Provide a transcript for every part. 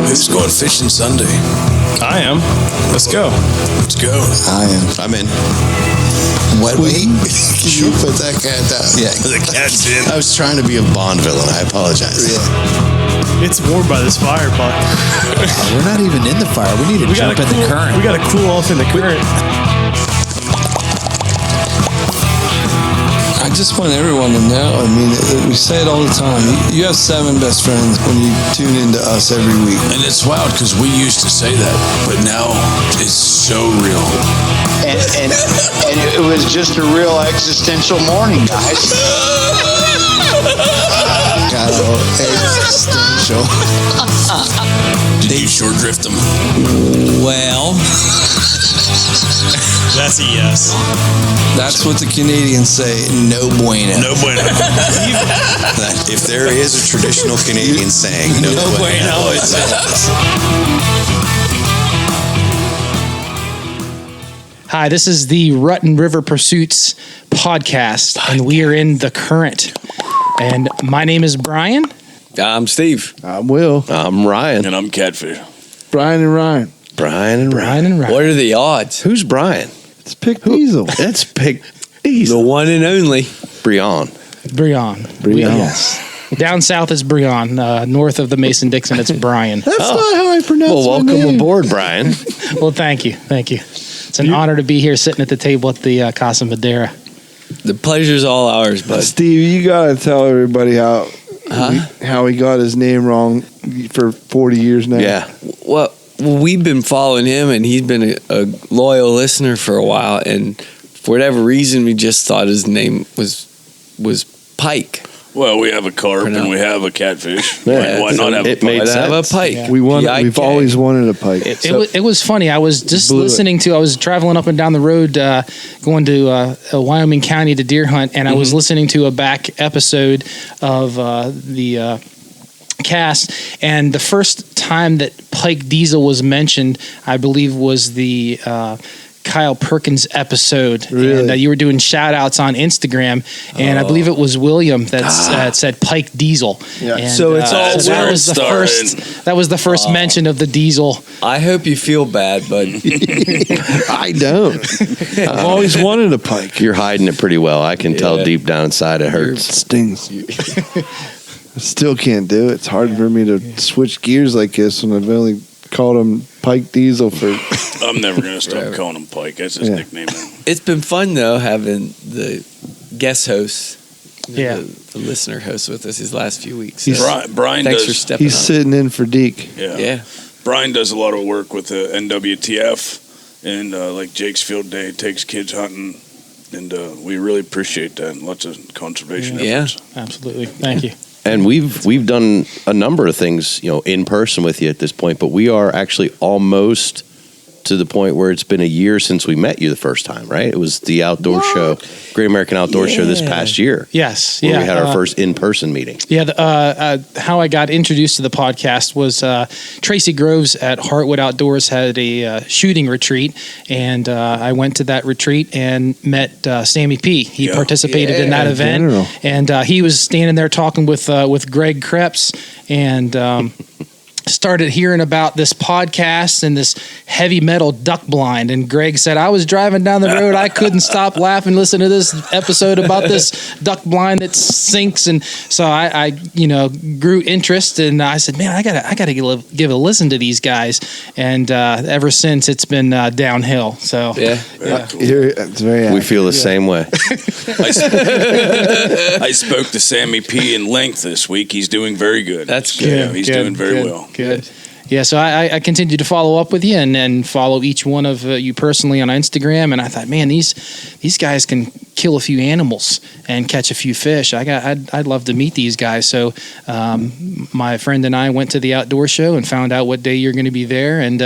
Who's going fishing Sunday? I am. Let's go. Let's go. I am. I'm in. What? Wait. Can you put that cat down? Yeah. The cat's in. I was trying to be a Bond villain. I apologize. Yeah. It's warm by this fire, Buck. We're not even in the fire. We need to jump in the current. We got to cool off in the current. I just want everyone to know, I mean, we say it all the time. You have 7 best friends when you tune into us every week. And it's wild because we used to say that, but now it's so real. And it was just a real existential morning, guys. Got all existential. Did you short drift them? Well, that's a yes. That's what the Canadians say. no bueno. No bueno. If there is a traditional Canadian saying, no bueno. Hi, this is the Rutten River Pursuits podcast, and we are in the current. And my name is Brian. I'm Steve. I'm Will. I'm Ryan. And I'm Catfish. Brian and Ryan. Brian and Ryan. Ryan. What are the odds? Who's Brian? It's Pick Diesel. That's Pick Diesel. The one and only. Brian. Brian. Yes. Down south is Brian. North of the Mason-Dixon, it's Brian. That's not how I pronounce Well, my welcome name. aboard, Brian. Well, thank you. It's an honor to be here sitting at the table at the Casa Madera. The pleasure's all ours, bud. Steve, you gotta tell everybody how he got his name wrong for 40 years now. Yeah. Well, we've been following him, and he's been a loyal listener for a while, and for whatever reason, we just thought his name was Pike. Well, we have a carp and we have a catfish. Yeah, Why not have a it pike? made have a pike. Yeah. We've always wanted a pike. It was funny. I was just listening to. I was traveling up and down the road, going to Wyoming County to deer hunt, and I was listening to a back episode of the cast, and the first time that Pike Diesel was mentioned, I believe, was the Kyle Perkins episode. Really? And you were doing shout outs on Instagram, and I believe it was William that said Pike Diesel. Yeah. And, So it's all so that was the first. That was the first mention of the diesel. I hope you feel bad, bud. I don't. I've always wanted a pike. You're hiding it pretty well. I can tell deep down inside it It hurts. stings. I still can't do it. It's hard for me to switch gears like this when I've only called him Pike Diesel for... I'm never going to stop calling him Pike. That's his nickname now. It's been fun, though, having the guest host, Yeah. the listener host with us these last few weeks. Brian Thanks does. for stepping He's up. sitting in for Deke. Yeah. Brian does a lot of work with the NWTF and like Jake's Field Day, takes kids hunting, and we really appreciate that. And lots of conservation efforts. Absolutely. Thank you. And we've done a number of things, in person with you at this point, but we are actually almost to the point where it's been a year since we met you the first time, right? It was the outdoor show, Great American Outdoor Show this past year. Yes. Where we had our first in-person meeting. Yeah, how I got introduced to the podcast was Tracy Groves at Heartwood Outdoors had a shooting retreat, and I went to that retreat and met Sammy P. He participated in that event, and he was standing there talking with Greg Krebs, and started hearing about this podcast and this heavy metal duck blind. And Greg said, I was driving down the road, I couldn't stop laughing, listening to this episode about this duck blind that sinks. And so I grew interest, and I said, man, I gotta give a listen to these guys. And ever since, it's been downhill. So It's very accurate. We feel the same way. I spoke to Sammy P in length this week. He's doing very good. That's good. good. He's doing very well. Good. Yeah, so I continue to follow up with you and follow each one of you personally on Instagram. And I thought, man, these guys can kill a few animals and catch a few fish. I'd love to meet these guys. So my friend and I went to the outdoor show and found out what day you're going to be there, and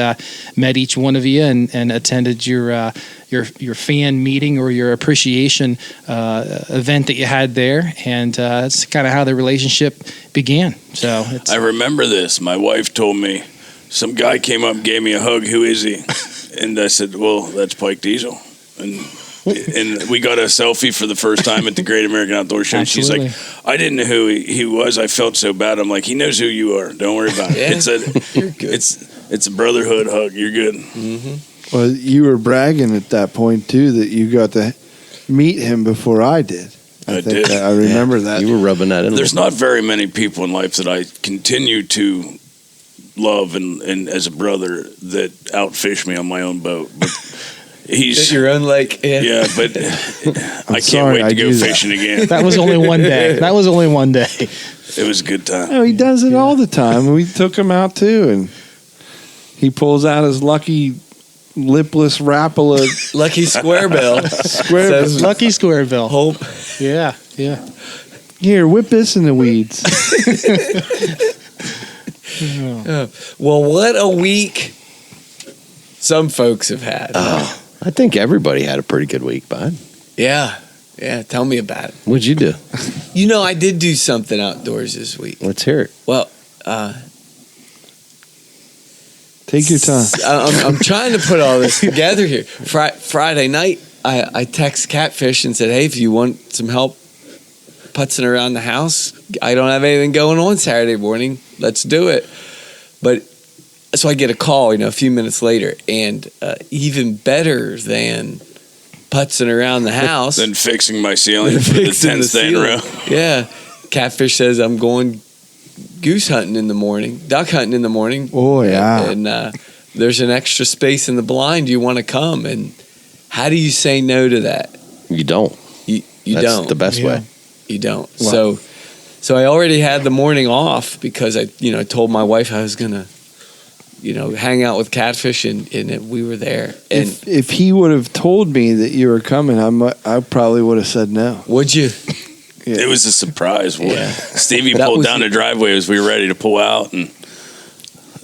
met each one of you and attended your fan meeting or your appreciation event that you had there, and that's kind of how the relationship began. So I remember this. My wife told me some guy came up and gave me a hug. Who is he? And I said, well, that's Pike Diesel. And and we got a selfie for the first time at the Great American Outdoor Show. And she's like, I didn't know who he was. I felt so bad. I'm like, he knows who you are. Don't worry about it. You're good. It's a brotherhood hug. You're good. Mm-hmm. Well, you were bragging at that point too that you got to meet him before I did. I think did. I remember that. You were rubbing that in. There's not very many people in life that I continue to love and as a brother that outfish me on my own boat. But he's your own lake. Yeah, but I can't wait to go fishing again. That was only one day. It was a good time. Oh, he does it all the time. We took him out too, and he pulls out his lucky lipless Rapala. Lucky square bill. Says Lucky square bill. Hope. Yeah. Here, whip this in the weeds. Well, what a week some folks have had. I think everybody had a pretty good week, bud. Yeah. Tell me about it. What'd you do? I did do something outdoors this week. Let's hear it. Well, take your time. I'm trying to put all this together here. Friday night, I text Catfish and said, hey, if you want some help putzing around the house, I don't have anything going on Saturday morning. Let's do it. But so I get a call, a few minutes later, and even better than putzing around the house. Then fixing my ceiling for the 10th day in a row. Yeah. Catfish says, I'm going goose hunting in the morning, duck hunting in the morning. Oh, yeah. And there's an extra space in the blind. Do you want to come? And how do you say no to that? You don't. You That's don't. the best way. You don't. Wow. So I already had the morning off because I told my wife I was gonna, hang out with Catfish and we were there. And if he would have told me that you were coming, I probably would have said no. Would you? Yeah. It was a surprise. Yeah. Stevie pulled down the driveway as we were ready to pull out, and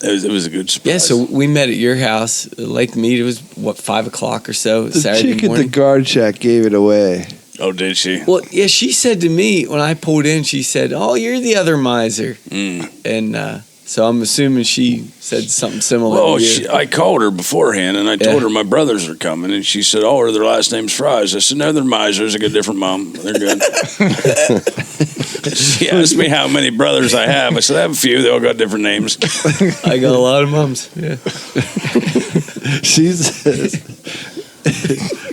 it was a good surprise. Yeah, so we met at your house, Lake Mead. It was 5:00 or so The Saturday chick morning. at the guard shack gave it away. Oh, did she? Well, yeah, she said to me when I pulled in, she said, "Oh, you're the other miser," and so I'm assuming she said something similar. Well, to you. I called her beforehand, and I told her my brothers are coming, and she said, "Oh, are their last name's Fries?" I said, "No, they're misers. I got a different mom. They're good." She asked me how many brothers I have. I said, "I have a few. They all got different names." I got a lot of moms. Yeah. She says,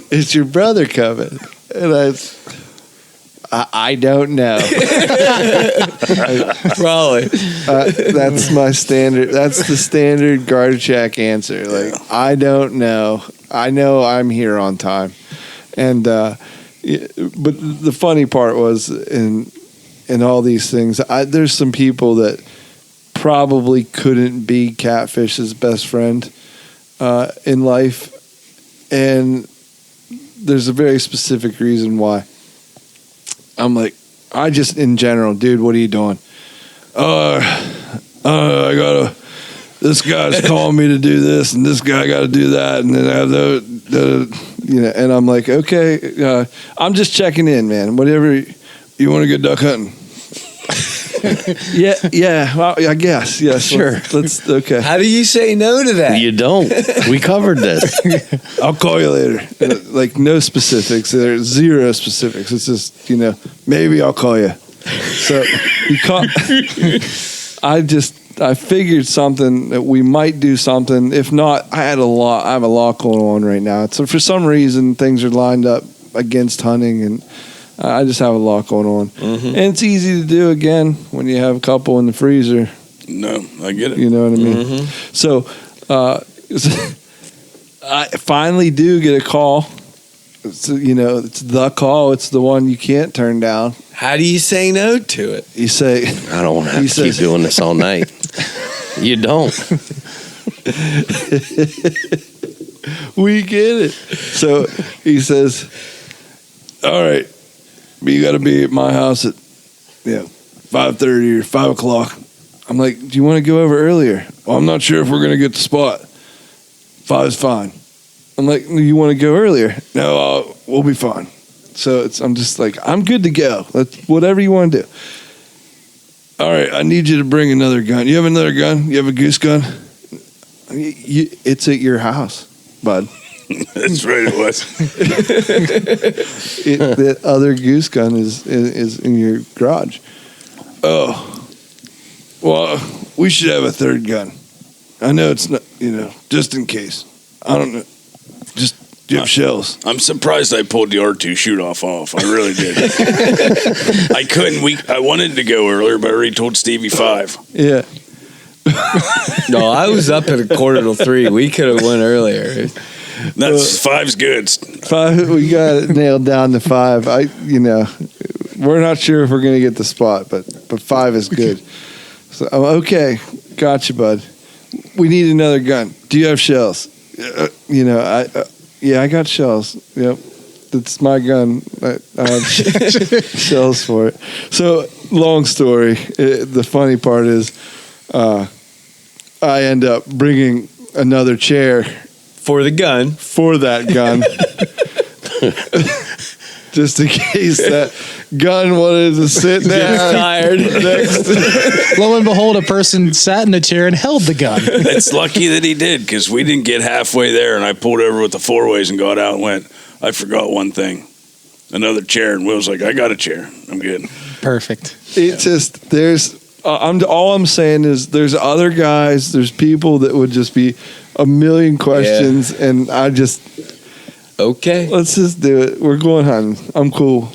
"Is your brother coming?" And I don't know. Probably. That's my standard. That's the standard guard shack answer. Like, I don't know. I know I'm here on time. And but the funny part was in all these things, there's some people that probably couldn't be Catfish's best friend in life, and there's a very specific reason why. I'm like, in general, dude, what are you doing? This guy's calling me to do this, and this guy got to do that, and then I have and I'm like, okay, I'm just checking in, man. Whatever, you want to go duck hunting? yeah. Well, I guess, yeah, sure. Let's okay. How do you say no to that? You don't. We covered this. I'll call you later. Like, no specifics. There's zero specifics. It's just, maybe I'll call you. So you call. I figured something that we might do something. If not, I have a lot going on right now. So for some reason, things are lined up against hunting, and I just have a lot going on. Mm-hmm. And it's easy to do again when you have a couple in the freezer. No, I get it. You know what I mean? Mm-hmm. So I finally do get a call. It's the call. It's the one you can't turn down. How do you say no to it? You say, I don't want to have to keep doing this all night. You don't. We get it. So he says, all right, but you got to be at my house at 5:30 or 5 o'clock. I'm like, do you want to go over earlier? Well, I'm not sure if we're going to get the spot. 5 is fine. I'm like, you want to go earlier? No, we'll be fine. So I'm just like, I'm good to go. Let's whatever you want to do. All right, I need you to bring another gun. You have another gun? You have a goose gun? It's at your house, bud. That's right, it was. The other goose gun is in your garage. Oh, well, we should have a third gun. I know it's not, just in case. I don't know. Just do you have shells? I'm surprised I pulled the R2 shoot-off off. I really did. I couldn't. I wanted to go earlier, but I already told Stevie 5. Yeah. No, I was up at 2:45. We could have went earlier. That's 5's good. 5. We got it nailed down to 5. We're not sure if we're gonna get the spot, but 5 is good. So okay, gotcha, bud. We need another gun. Do you have shells? I got shells. Yep, that's my gun. I have shells for it. So long story. The funny part is, I end up bringing another chair for the gun. For that gun. Just in case that gun wanted to sit down. Tired. Lo and behold, a person sat in the chair and held the gun. It's lucky that he did, because we didn't get halfway there, and I pulled over with the 4-ways and got out and went, I forgot one thing. Another chair. And Will's like, I got a chair. I'm good. Perfect. It just, all I'm saying is there's other guys, there's people that would just be a million questions, and I just... Okay. Let's just do it. We're going hunting. I'm cool.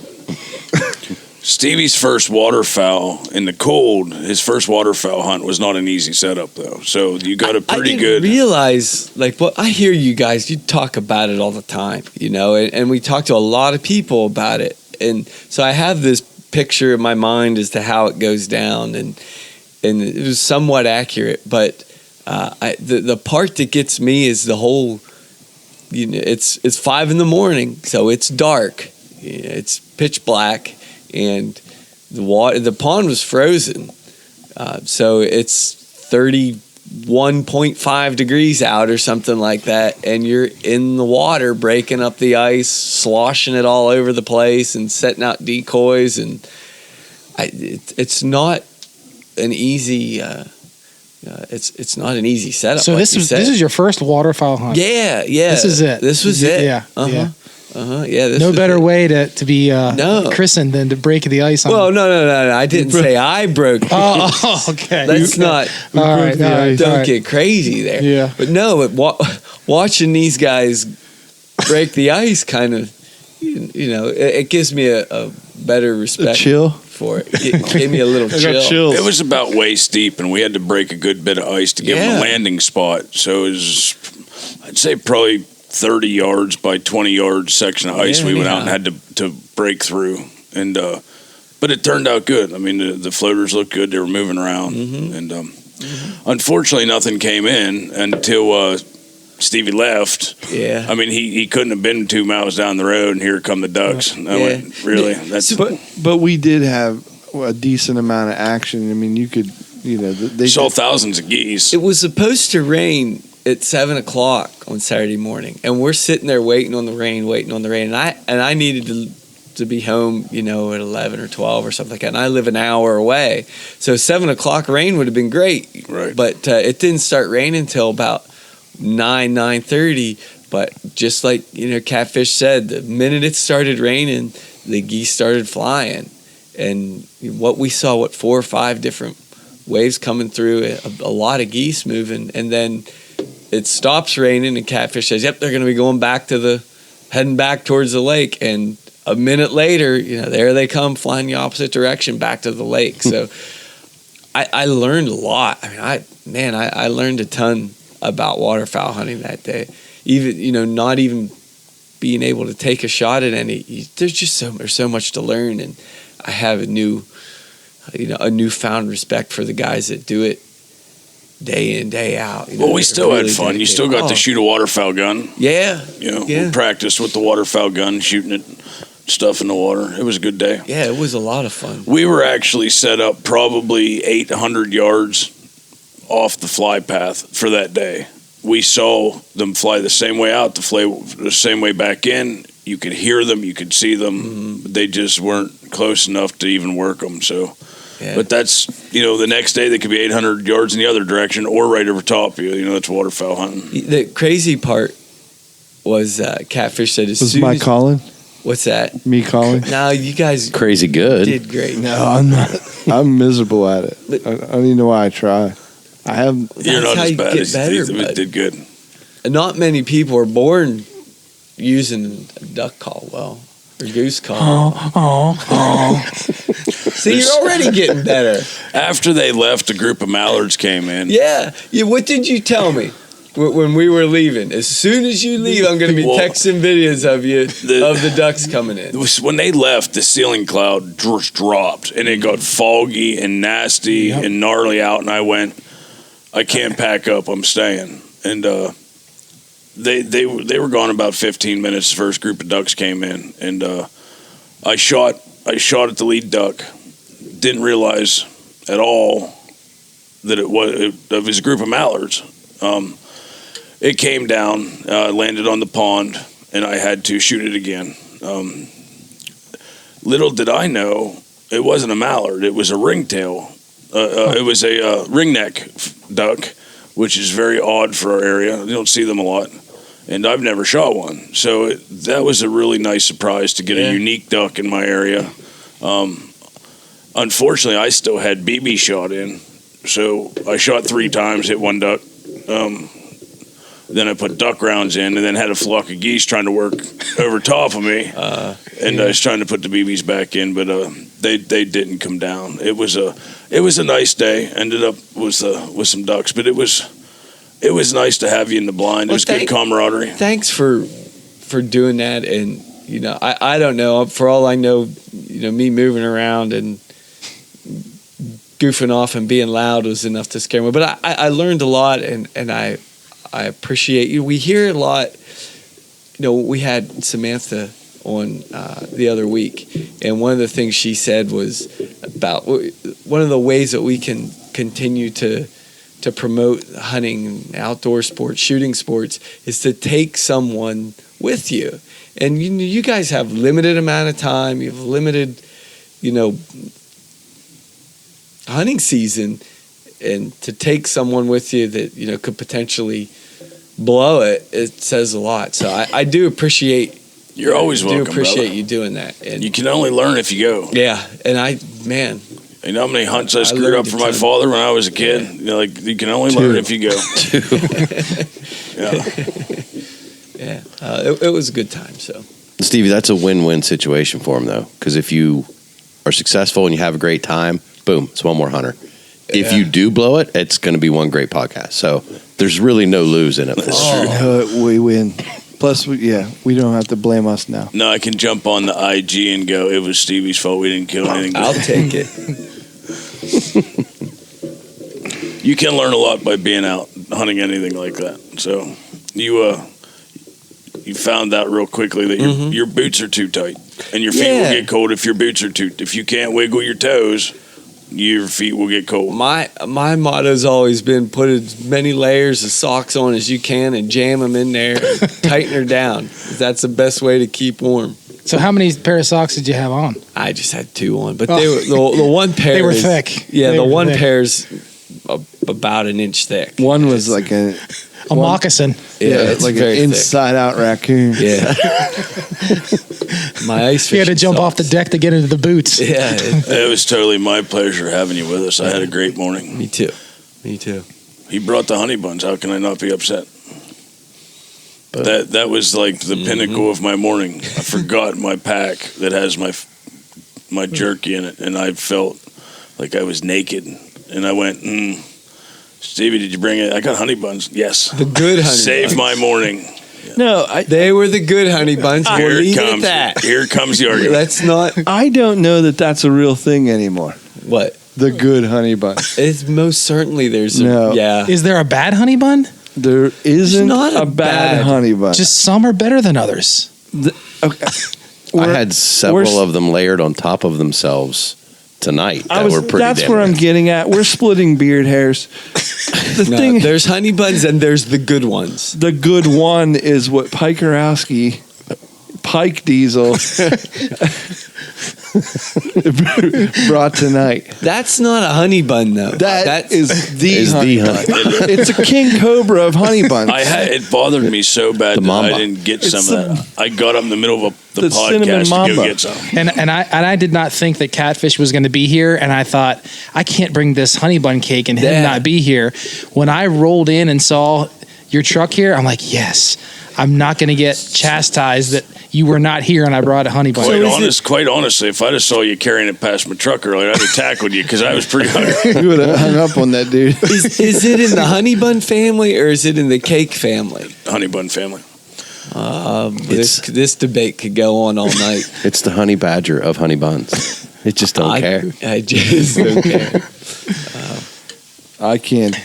Stevie's first waterfowl in the cold, his first waterfowl hunt was not an easy setup, though. So you got a pretty good... I didn't realize, I hear you guys, you talk about it all the time, and we talk to a lot of people about it. And so I have this picture in my mind as to how it goes down, and it was somewhat accurate. But the part that gets me is the whole... it's 5 a.m, so it's dark. It's pitch black, and the pond was frozen. So it's 31.5 degrees out or something like that, and you're in the water breaking up the ice, sloshing it all over the place, and setting out decoys. And it's not an easy. It's not an easy setup. So this is your first waterfowl hunt. Yeah. This is it. This was it. Yeah. Yeah. No better way to be christened than to break the ice on. Well, no. I didn't say I broke. Oh, okay. Let's not. All right. Don't get crazy there. Yeah. But no, watching these guys break the ice kind of, it gives me a better respect. A chill. For it. It gave me a little chill. It was about waist deep, and we had to break a good bit of ice to give them a landing spot. So it was, I'd say, probably 30 yards by 20 yards section of ice we went out and had to break through. And but it turned out good. I mean, the floaters looked good. They were moving around. Mm-hmm. And unfortunately, nothing came in until Stevie left. Yeah. I mean, he couldn't have been 2 miles down the road, and here come the ducks. And I went, really? That's but we did have a decent amount of action. I mean, you could, they saw thousands of geese. It was supposed to rain at 7:00 on Saturday morning, and we're sitting there waiting on the rain, and I needed to be home, at 11 or 12 or something like that. And I live an hour away, so 7:00 rain would have been great. Right. But it didn't start raining until about 9:30. But just like Catfish said, the minute it started raining, the geese started flying, and what we saw, 4 or 5 different waves coming through, a lot of geese moving, and then it stops raining, and Catfish says, "Yep, they're going to be heading back towards the lake." And a minute later, there they come flying the opposite direction back to the lake. So I learned a lot. I mean, I learned a ton about waterfowl hunting that day. Even not even being able to take a shot at any. There's just so much to learn, and I have a newfound respect for the guys that do it day in, day out. Well, we still had fun. You still got to shoot a waterfowl gun. Yeah. We practiced with the waterfowl gun, shooting it, stuff in the water. It was a good day. Yeah, it was a lot of fun. We were actually set up probably 800 yards off the fly path for that day. We saw them fly the same way out, the same way back in. You could hear them, you could see them. Mm-hmm. They just weren't close enough to even work them. So, but that's the next day they could be 800 yards in the other direction or right over top of you. That's waterfowl hunting. The crazy part Catfish said as Was soon my as calling? what's that? Me calling? No, you guys Crazy good. did great. No, I'm not. I'm miserable at it. I don't even know why I try. I have. You're not how as you bad get as better, it bud. did good. Not many people are born using a duck call well or goose call. See, you're already getting better. After they left, a group of mallards came in. Yeah. What did you tell me when we were leaving? As soon as you leave, I'm going to be Well, texting videos of you of the ducks coming in. When they left, the ceiling cloud just dropped, and it got foggy and nasty and gnarly out. And I went, I can't pack up. I'm staying. And they were gone about 15 minutes. The first group of ducks came in, and I shot at the lead duck. Didn't realize at all that it was a group of mallards. It came down, landed on the pond, and I had to shoot it again. Little did I know, it wasn't a mallard. It was a ringtail. It was a ringneck duck, which is very odd for our area. You don't see them a lot, and I've never shot one. So that was a really nice surprise to get a unique duck in my area. Unfortunately, I still had BB shot in, so I shot 3 times, hit one duck. Then I put duck rounds in, and then had a flock of geese trying to work over top of me. I was trying to put the BBs back in, but they didn't come down. It was a nice day. Ended up with some ducks, but it was nice to have you in the blind. It was good camaraderie. Thanks for doing that. And I don't know. For all I know, me moving around and goofing off and being loud was enough to scare me. But I learned a lot, and I appreciate you. We hear a lot. We had Samantha on the other week, and one of the things she said was about one of the ways that we can continue to promote hunting, outdoor sports, shooting sports, is to take someone with you. And you guys have limited amount of time. You have limited, hunting season, and to take someone with you that could potentially blow it says a lot. So I do appreciate. You're always welcome. Do appreciate brother. you doing that. And you can only learn if you go. Yeah, and you know how many hunts I screwed up for my father when I was a kid? Yeah. You can only learn if you go. It was a good time. So, Stevie, that's a win-win situation for him, though, because if you are successful and you have a great time, boom, it's one more hunter. If you do blow it, it's going to be one great podcast. So there's really no lose in it. No, we win. Plus, we don't have to blame us now. No, I can jump on the IG and go, it was Stevie's fault. We didn't kill anything. I'll take it. You can learn a lot by being out hunting anything like that. So you found out real quickly that your boots are too tight, and your feet will get cold if your boots are too. If you can't wiggle your toes, your feet will get cold. My motto's always been put as many layers of socks on as you can and jam them in there, and tighten her down. That's the best way to keep warm. So how many pair of socks did you have on? I just had 2 on, but they were the one pair. They were thick. Yeah, the one thick. pair's about an inch thick. One was like a moccasin. Yeah, it's like an very inside-out raccoon. Yeah. My ice. You had to jump off the deck to get into the boots. Yeah, it was totally my pleasure having you with us. I had a great morning. Me too. He brought the honey buns. How can I not be upset? But that was like the pinnacle of my morning. I forgot my pack that has my jerky in it, and I felt like I was naked. And I went, Stevie, did you bring it? I got honey buns. Yes. The good honey Saved my morning. No, they were the good honey buns. Here We'll it comes. Here comes the argument. Let's not. I don't know that that's a real thing anymore. What? The good honey bun. It's most certainly there's No. Is there a bad honey bun? There isn't not a bad honey bun. Just some are better than others. Okay. I had several of them layered on top of themselves tonight that were pretty That's damn where I'm good. getting at. We're splitting beard hairs. There's honey buns and there's the good ones. The good one is what Pikerowski, Pike Diesel, brought tonight. That's not a honey bun, though. That is the Is honey the bun. honey. It's a king cobra of honey buns. It bothered me so bad The that mamba. I didn't get It's some of that. I got up in the middle of the the cinnamon podcast to mamba. go get some. And I did not think that Catfish was going to be here, and I thought I can't bring this honey bun cake and him Yeah. not be here. When I rolled in and saw your truck here, I'm like, yes, I'm not going to get chastised that you were not here and I brought a honey bun. Quite honestly, if I just saw you carrying it past my truck earlier, I'd have tackled you because I was pretty hungry. You would have hung up on that dude. Is it in the honey bun family or is it in the cake family? Honey bun family. This debate could go on all night. It's the honey badger of honey buns. It just don't care. I just don't care. I can't.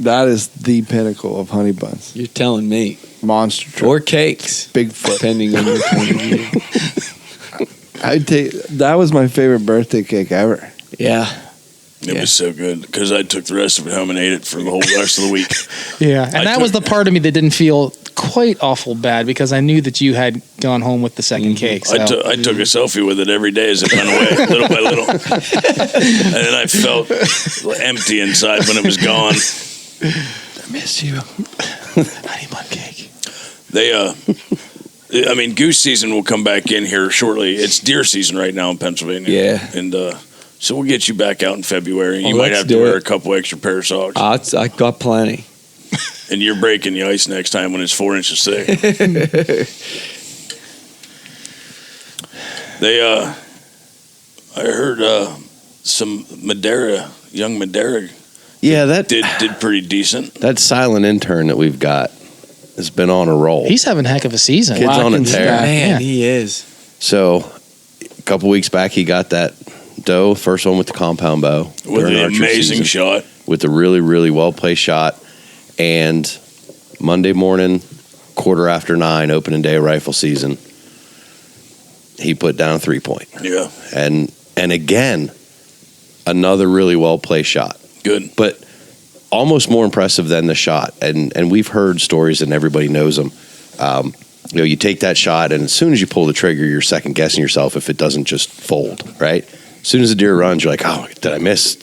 That is the pinnacle of honey buns. You're telling me. Monster truck. Or cakes, Bigfoot. depending on your point of view. I'd take. That was my favorite birthday cake ever. Yeah. It was so good because I took the rest of it home and ate it for the whole rest of the week. Yeah, and that was the part of me that didn't feel quite awful bad because I knew that you had gone home with the second cake. So. I took a selfie with it every day as it went away, little by little. And then I felt empty inside when it was gone. I miss you. Honey bun cake. Goose season will come back in here shortly. It's deer season right now in Pennsylvania. Yeah. And so we'll get you back out in February. You Oh, might let's have to do wear it. a couple extra pair of socks. I got plenty. And you're breaking the ice next time when it's 4 inches thick. I heard some young Madeira Yeah, that did pretty decent. that silent intern that we've got has been on a roll. He's having a heck of a season. Kid's on a tear. Man, Yeah. he is. So a couple weeks back, he got that doe, first one with the compound bow. With during the archery amazing season, shot. with a really, really well placed shot. And Monday morning, 9:15, opening day of rifle season, he put down a 3-point. Yeah. And again, another really well placed shot. Good. But almost more impressive than the shot. And we've heard stories and everybody knows them. You take that shot, and as soon as you pull the trigger, you're second guessing yourself if it doesn't just fold, right? As soon as the deer runs, you're like, oh, did I miss?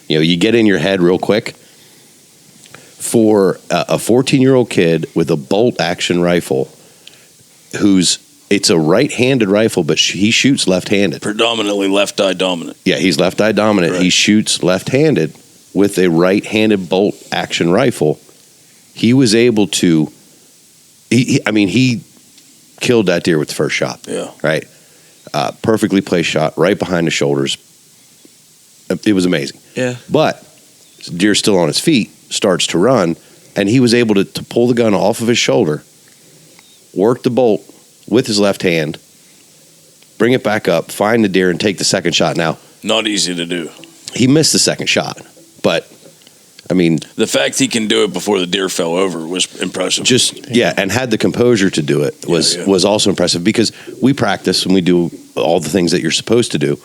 You get in your head real quick. For a 14-year-old kid with a bolt action rifle, it's a right-handed rifle, but he shoots left-handed. Predominantly left eye dominant. Yeah, he's left eye dominant. Right. He shoots left-handed with a right-handed bolt action rifle. He was able to. He killed that deer with the first shot. Yeah. Right. Perfectly placed shot right behind the shoulders. It was amazing. Yeah. But the deer's still on his feet, starts to run, and he was able to pull the gun off of his shoulder, work the bolt with his left hand, bring it back up, find the deer, and take the second shot. Now, Not easy to do. he missed the second shot, but The fact he can do it before the deer fell over was impressive. and had the composure to do it was Yeah. was also impressive because we practice and we do all the things that you're supposed to do,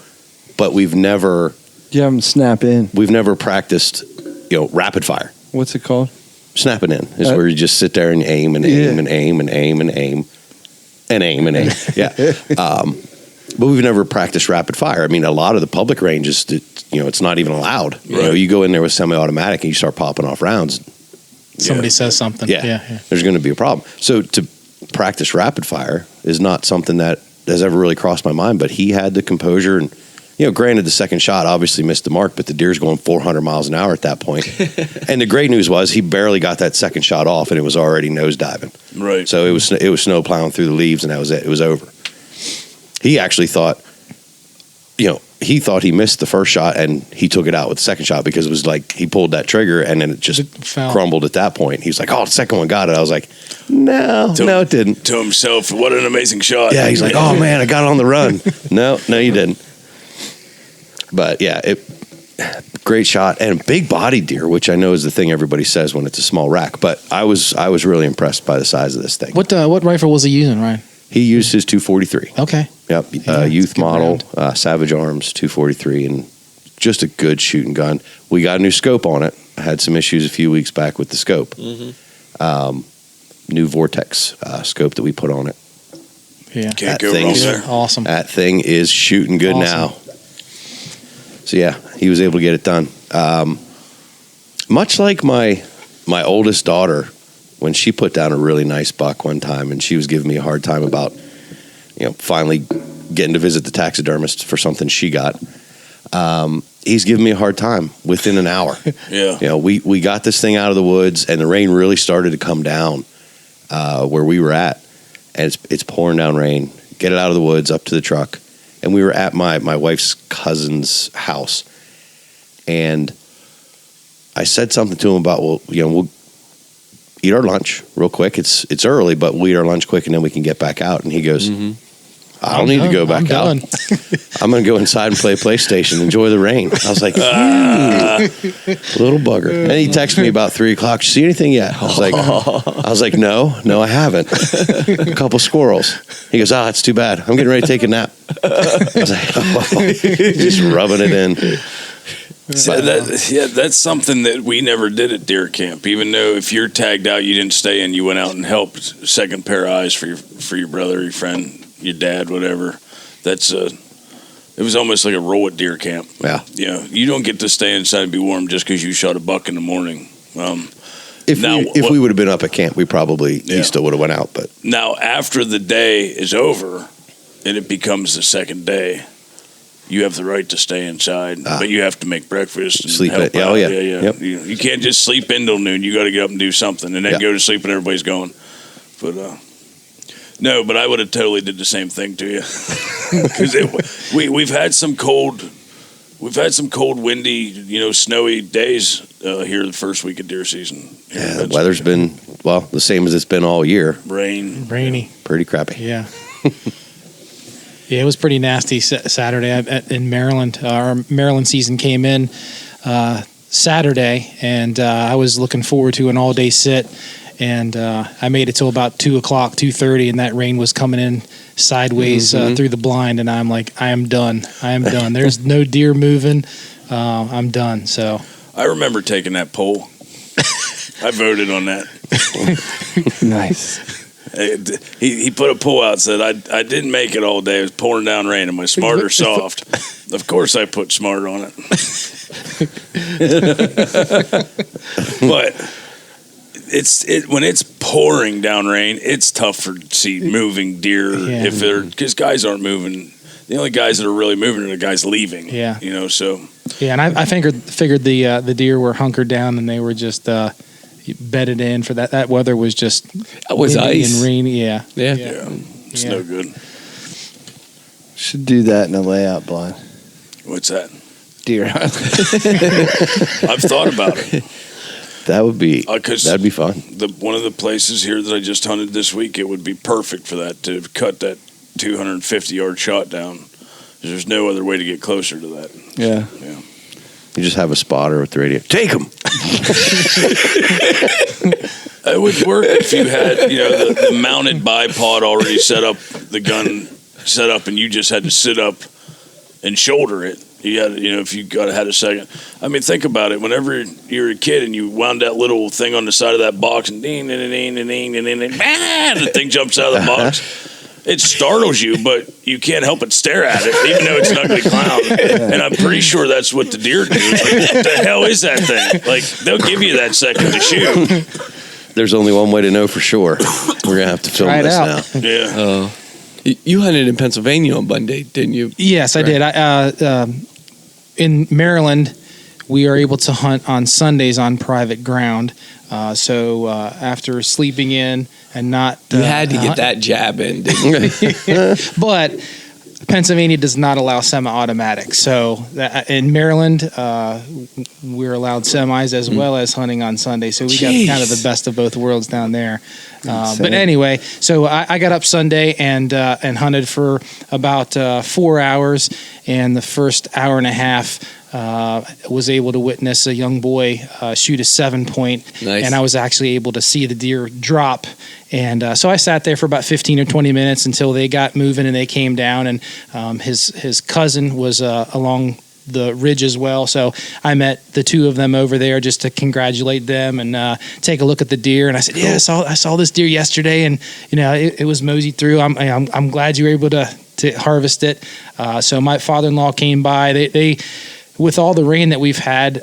but we've never You have them snap in. practiced, rapid fire. What's it called? Snapping in is where you just sit there and aim and aim Yeah. and aim and aim and aim and aim and aim. Yeah. But we've never practiced rapid fire. A lot of the public ranges, it's not even allowed. Right. You go in there with semi-automatic and you start popping off rounds. Somebody says something. Yeah. There's going to be a problem. So to practice rapid fire is not something that has ever really crossed my mind, but he had the composure and, granted the second shot obviously missed the mark, but the deer's going 400 miles an hour at that point. And the great news was he barely got that second shot off and it was already nosediving. Right. So it was snow plowing through the leaves and that was it. It was over. He actually thought, he thought he missed the first shot and he took it out with the second shot because it was like he pulled that trigger and then it just fell. crumbled at that point. He was like, oh, the second one got it. I was like, no, it didn't. To himself, what an amazing shot. Yeah, he's like, oh man, I got it on the run. No, you didn't. But yeah, great shot and big body deer, which I know is the thing everybody says when it's a small rack. But I was really impressed by the size of this thing. What rifle was he using, Ryan? He used his 243. Okay. Yep, Yeah, youth good model, Savage Arms 243, and just a good shooting gun. We got a new scope on it. I had some issues a few weeks back with the scope. New Vortex scope that we put on it. Yeah. Can't go wrong there. Awesome. That thing is shooting good now. So yeah, he was able to get it done. Much like my oldest daughter, when she put down a really nice buck one time, and she was giving me a hard time about, finally getting to visit the taxidermist for something she got. He's giving me a hard time within an hour. Yeah. We got this thing out of the woods, and the rain really started to come down where we were at, and it's pouring down rain. Get it out of the woods, up to the truck, and we were at my wife's cousin's house, and I said something to him about, we'll eat our lunch real quick. It's early, but we'll eat our lunch quick, and then we can get back out. And he goes, I don't need to go back out. I'm going to go inside and play PlayStation, enjoy the rain. I was like, little bugger. And he texted me about 3:00. You see anything yet? I was like, no, I haven't. A couple squirrels. He goes, that's too bad. I'm getting ready to take a nap. I was like, just rubbing it in. So that's something that we never did at deer camp. Even though if you're tagged out, you didn't stay in, you went out and helped second pair of eyes for your brother, your friend, your dad, whatever. It was almost like a roll at deer camp. Yeah. You don't get to stay inside and be warm just because you shot a buck in the morning. If we would have been up at camp, we probably he still would have went out. But now after the day is over and it becomes the second day, you have the right to stay inside, but you have to make breakfast and sleep help in. out. Oh, yeah. Yep. You can't just sleep in till noon. You got to get up and do something, and then go to sleep when everybody's going. But no, but I would have totally did the same thing to you because we've had some cold, windy, snowy days here the first week of deer season. Yeah, the weather's been the same as it's been all year. Rainy, pretty crappy. Yeah. Yeah, it was pretty nasty Saturday in Maryland. Our Maryland season came in Saturday, and I was looking forward to an all-day sit, and I made it till about 2:00, 2:30, and that rain was coming in sideways through the blind, and I'm like, I am done. There's no deer moving. I'm done. So I remember taking that poll. I voted on that. Nice. He put a poll out, said I didn't make it all day. It was pouring down rain. Am I smart or soft? Of course I put smart on it. But when it's pouring down rain, it's tough for see moving deer because guys aren't moving. The only guys that are really moving are the guys leaving. Yeah. So yeah, and I figured the deer were hunkered down and they were just bedded in for that. That weather was just ice and rainy. Yeah. It's no good. Should do that in a layout blind. What's that? Deer hunt. I've thought about it. That would be that'd be fun. One of the places here that I just hunted this week, it would be perfect for that, to cut that 250-yard shot down. There's no other way to get closer to that. Yeah. You just have a spotter with the radio. Take them. It would work if you had, the mounted bipod already set up, the gun set up, and you just had to sit up and shoulder it. You had, if you had a second. I mean, think about it. Whenever you're a kid and you wound that little thing on the side of that box and ding, ding, ding, ding, ding, ding, ding, bang, the thing jumps out of the box. It startles you, but you can't help but stare at it, even though it's an ugly clown. And I'm pretty sure that's what the deer do. It's like, what the hell is that thing? Like, they'll give you that second to shoot. There's only one way to know for sure. We're going to have to film this now. Yeah. You hunted in Pennsylvania on Monday, didn't you? Yes, I did. In Maryland, we are able to hunt on Sundays on private ground. So after sleeping in and not... you had to get that jab in, didn't you? But Pennsylvania does not allow semi-automatic. So in Maryland, we're allowed semis as well as hunting on Sunday. So we got kind of the best of both worlds down there. But anyway, so I got up Sunday and hunted for about 4 hours. And the first hour and a half, was able to witness a young boy shoot a 7-point. Nice. And I was actually able to see the deer drop. And so I sat there for about 15 or 20 minutes until they got moving and they came down. And his cousin was along the ridge as well. So I met the two of them over there just to congratulate them and take a look at the deer. And I said, yeah, I saw this deer yesterday, and it was moseyed through. I'm glad you were able to harvest it. So my father-in-law came by. They with all the rain that we've had,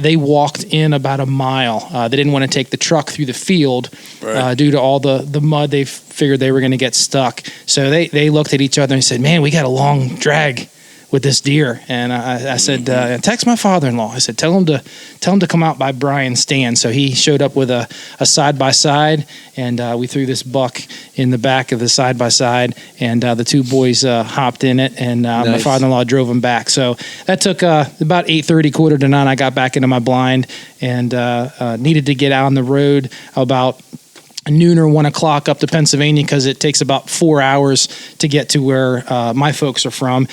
they walked in about a mile. They didn't want to take the truck through the field due to all the mud. They figured they were going to get stuck. So they looked at each other and said, man, we got a long drag with this deer. And I said, text my father-in-law. I said, tell him to come out by Brian's stand. So he showed up with a side-by-side, and we threw this buck in the back of the side-by-side, and the two boys hopped in it, and my father-in-law drove him back. So that took about 8:30, 8:45. I got back into my blind and needed to get out on the road about noon or 1 o'clock up to Pennsylvania, because it takes about 4 hours to get to where my folks are from.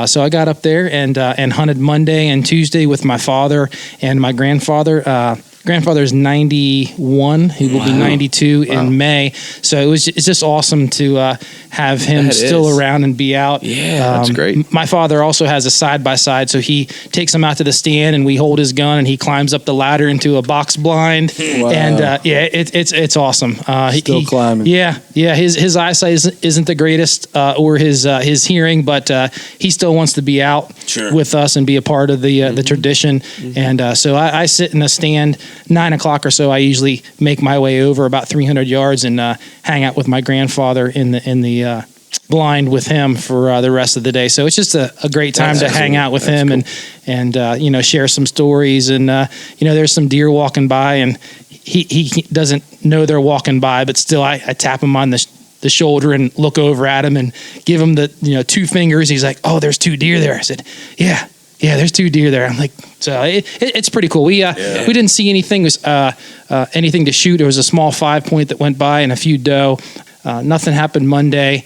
So I got up there and hunted Monday and Tuesday with my father and my grandfather. Grandfather's 91. He will be 92 in May. So it's just awesome to have him still around and be out. Yeah, that's great. My father also has a side-by-side, so he takes him out to the stand, and we hold his gun, and he climbs up the ladder into a box blind. Wow. And it's awesome. Still climbing. Yeah. His eyesight isn't the greatest, or his hearing, but he still wants to be out with us and be a part of the tradition. And so I sit in a stand 9 o'clock or so. I usually make my way over about 300 yards and hang out with my grandfather in the blind with him for the rest of the day. So it's just a great time to hang out with him and share some stories. And there's some deer walking by, and he doesn't know they're walking by, but still I tap him on the shoulder and look over at him and give him the 2 fingers. He's like, oh, there's 2 deer there. I said, yeah, there's 2 deer there. I'm like, so it's pretty cool. We didn't see anything anything to shoot. There was a small 5-point that went by and a few doe. Nothing happened Monday.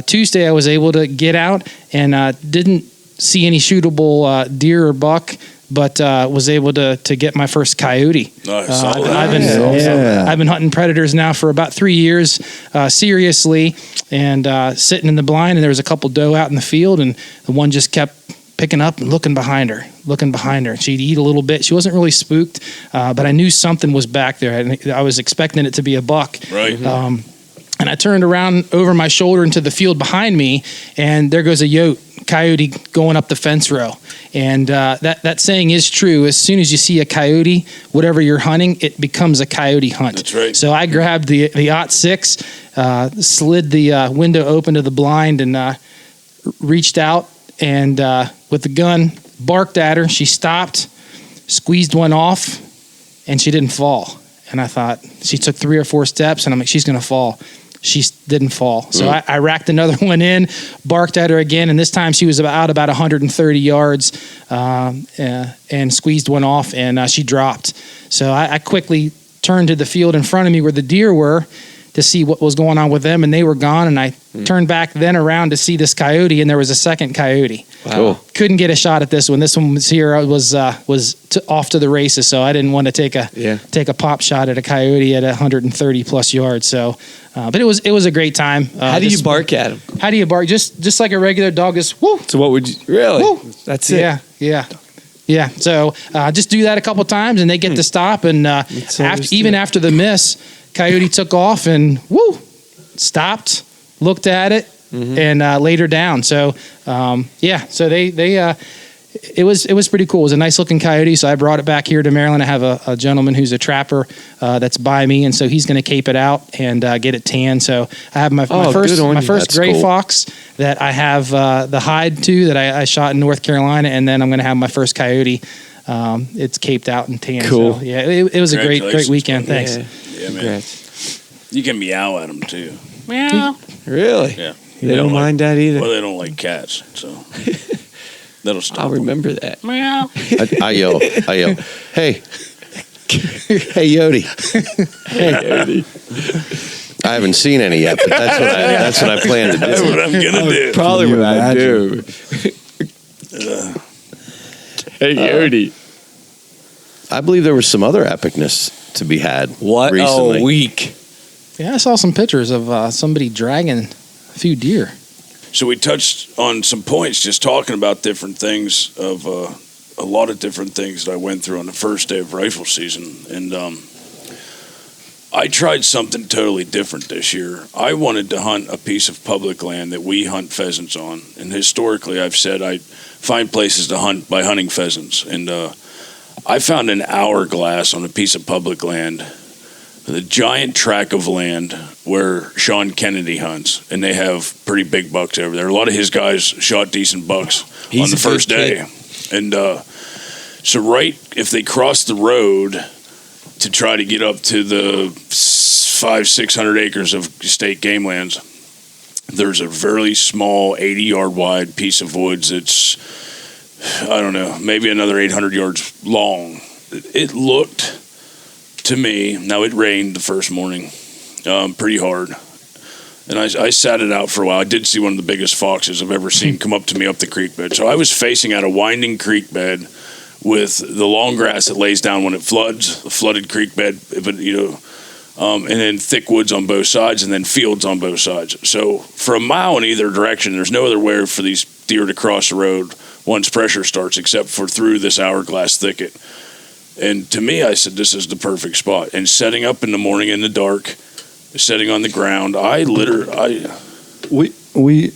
Tuesday I was able to get out and didn't see any shootable deer or buck, but was able to get my first coyote. Nice. I've been hunting predators now for about 3 years, seriously, and sitting in the blind, and there was a couple doe out in the field, and the one just kept picking up and looking behind her. She'd eat a little bit. She wasn't really spooked, but I knew something was back there. I was expecting it to be a buck. Right. And I turned around over my shoulder into the field behind me, and there goes a coyote going up the fence row. And that saying is true. As soon as you see a coyote, whatever you're hunting, it becomes a coyote hunt. That's right. So I grabbed the .6, slid the window open to the blind, and reached out and with the gun barked at her. She stopped, squeezed one off, and she didn't fall. And I thought, she took 3 or 4 steps, and I'm like, she's going to fall. She didn't fall. So I racked another one in, barked at her again, and this time she was about 130 yards and squeezed one off, and she dropped. So I quickly turned to the field in front of me where the deer were to see what was going on with them, and they were gone, and I turned back then around to see this coyote, and there was a second coyote. Wow. Cool. Couldn't get a shot at this one. This one was here. I was off to the races, so I didn't want to take a pop shot at a coyote at 130 plus yards. So, but it was a great time. How do you bark at him? How do you bark? Just like a regular dog, just woo. So what would you really? Woo. That's it. Yeah. So just do that a couple times, and they get to stop. And even after the miss, coyote took off and stopped, looked at it, and laid her down. So so they it was pretty cool. It was a nice looking coyote. So I brought it back here to Maryland. I have a gentleman who's a trapper that's by me, and so he's going to cape it out and get it tan. So I have my first gray fox that I have the hide to that I shot in North Carolina, and then I'm going to have my first coyote. It's caped out and tan. Cool. So, it was a great weekend. Thanks. Yeah, man. You can meow at them too. Meow. Really? Yeah. They don't mind that either. Well, they don't like cats, so that'll stop. I'll remember that. Meow. I yell, hey Yodi. I haven't seen any yet, but that's what I plan to do. That's what I'm gonna do. Probably what I do. Hey Yodi. I believe there was some other epicness to be had. What recently. a week. Yeah, I saw some pictures of somebody dragging a few deer. So we touched on some points, just talking about different things of a lot of different things that I went through on the first day of rifle season. And I tried something totally different this year. I wanted to hunt a piece of public land that we hunt pheasants on. And historically, I've said I find places to hunt by hunting pheasants. And I found an hourglass on a piece of public land, the giant tract of land where Sean Kennedy hunts, and they have pretty big bucks over there. A lot of his guys shot decent bucks on the first day. And so right, if they cross the road to try to get up to the 500-600 acres of state game lands, there's a very small 80-yard wide piece of woods that's, I don't know, maybe another 800 yards long. It looked to me, now it rained the first morning pretty hard, and I sat it out for a while. I did see one of the biggest foxes I've ever seen come up to me up the creek bed. So I was facing out a winding creek bed with the long grass that lays down when it floods, the flooded creek bed, but and then thick woods on both sides, and then fields on both sides. So for a mile in either direction, there's no other way for these deer to cross the road once pressure starts, except for through this hourglass thicket. And to me, I said, this is the perfect spot. And setting up in the morning in the dark, setting on the ground, we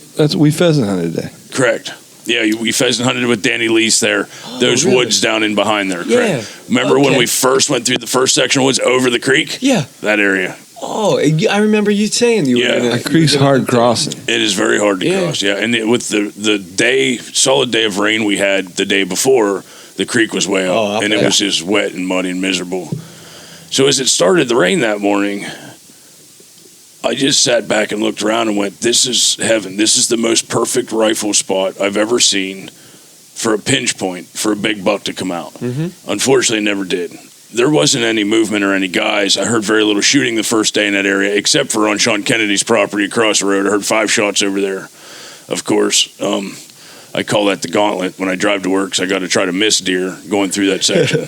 pheasant hunted today. Correct. Yeah, we pheasant hunted with Danny Lease there. Those really? woods down in behind there. Yeah. Correct. Remember when we first went through the first section of woods over the creek? Yeah. That area. Oh, I remember you saying you were gonna, that creek's hard crossing. It is very hard to cross, yeah. And with the solid day of rain we had the day before, the creek was way up, and it was just wet and muddy and miserable. So as it started to rain that morning, I just sat back and looked around and went, this is heaven. This is the most perfect rifle spot I've ever seen for a pinch point for a big buck to come out. Mm-hmm. Unfortunately, it never did. There wasn't any movement or any guys. I heard very little shooting the first day in that area, except for on Sean Kennedy's property across the road. I heard 5 shots over there, of course. I call that the gauntlet when I drive to work, because I got to try to miss deer going through that section.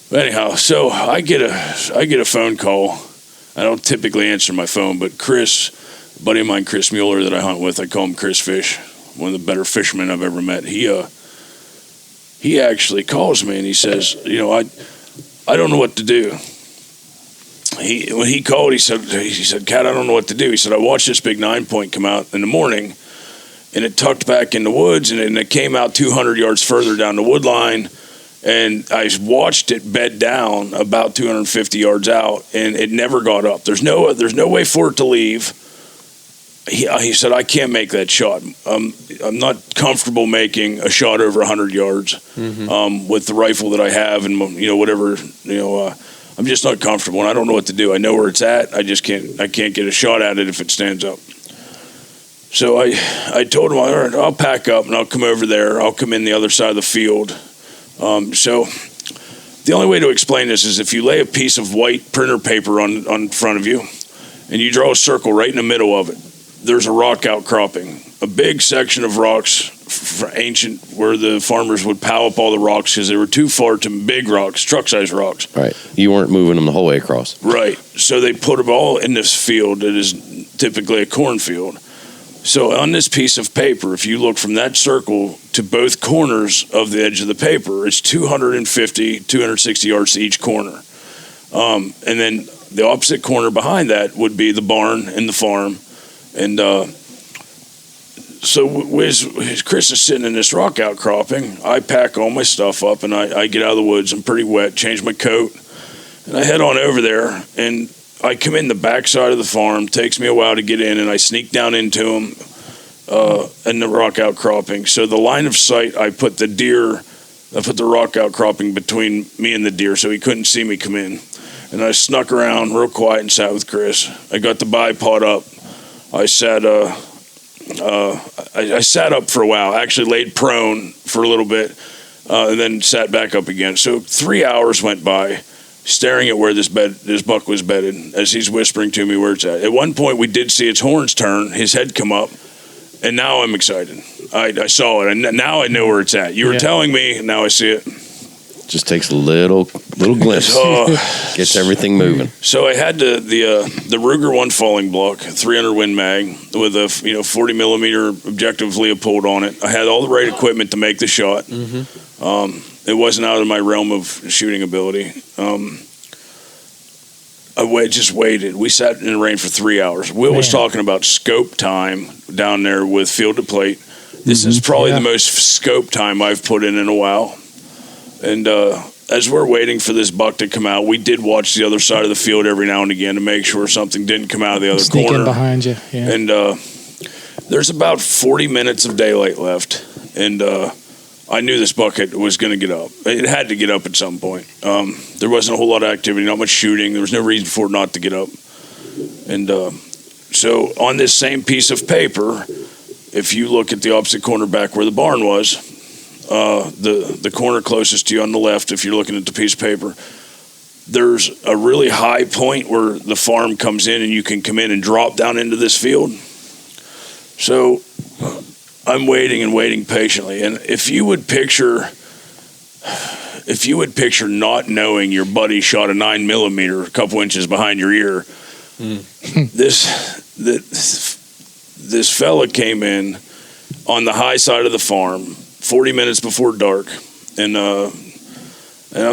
But anyhow, so I get a phone call. I don't typically answer my phone, but Chris, a buddy of mine, Chris Mueller, that I hunt with, I call him Chris Fish, one of the better fishermen I've ever met. He actually calls me and he says, I don't know what to do. When he called, he said, Cat, I don't know what to do. He said, I watched this big 9-point come out in the morning, and it tucked back in the woods, and it came out 200 yards further down the wood line, and I watched it bed down about 250 yards out, and it never got up. There's no way for it to leave. He said, I can't make that shot. I'm not comfortable making a shot over 100 yards with the rifle that I have, and whatever. I'm just not comfortable, and I don't know what to do. I know where it's at. I can't get a shot at it if it stands up. So I told him, all right, I'll pack up and I'll come over there. I'll come in the other side of the field. So the only way to explain this is if you lay a piece of white printer paper on front of you and you draw a circle right in the middle of it, there's a rock outcropping, a big section of rocks, ancient, where the farmers would pile up all the rocks because they were too far to big rocks, truck-sized rocks. Right. You weren't moving them the whole way across. Right. So they put them all in this field that is typically a cornfield. So on this piece of paper, if you look from that circle to both corners of the edge of the paper, it's 250, 260 yards to each corner. And then the opposite corner behind that would be the barn and the farm. And so as Chris is sitting in this rock outcropping, I pack all my stuff up and I get out of the woods. I'm pretty wet, change my coat, and I head on over there. And I come in the backside of the farm. Takes me a while to get in, and I sneak down into him in the rock outcropping. So the line of sight, I put the rock outcropping between me and the deer, so he couldn't see me come in. And I snuck around real quiet and sat with Chris. I got the bipod up. I sat up for a while. Actually laid prone for a little bit, and then sat back up again. So 3 hours went by, staring at where this buck was bedded as he's whispering to me where it's at. At one point, we did see its horns turn, his head come up, and now I'm excited. I saw it, and now I know where it's at. You were telling me, and now I see it. Just takes a little Little glimpse. Oh. Gets everything moving. So I had the Ruger 1 falling block, 300 Win Mag with a 40 millimeter objective Leopold on it. I had all the right equipment to make the shot. It wasn't out of my realm of shooting ability. I just waited. We sat in the rain for 3 hours. Will was talking about scope time down there with field to plate. This is probably the most scope time I've put in a while. And as we're waiting for this buck to come out, we did watch the other side of the field every now and again to make sure something didn't come out of the other Sneak corner. in behind you. Yeah. And there's about 40 minutes of daylight left. And I knew this buck was going to get up. It had to get up at some point. There wasn't a whole lot of activity, not much shooting. There was no reason for it not to get up. And so on this same piece of paper, if you look at the opposite corner back where the barn was, the corner closest to you on the left, if you're looking at the piece of paper, there's a really high point where the farm comes in and you can come in and drop down into this field. So I'm waiting and waiting patiently. And if you would picture not knowing your buddy shot a 9 millimeter a couple inches behind your ear, this fella came in on the high side of the farm 40 minutes before dark, and I'm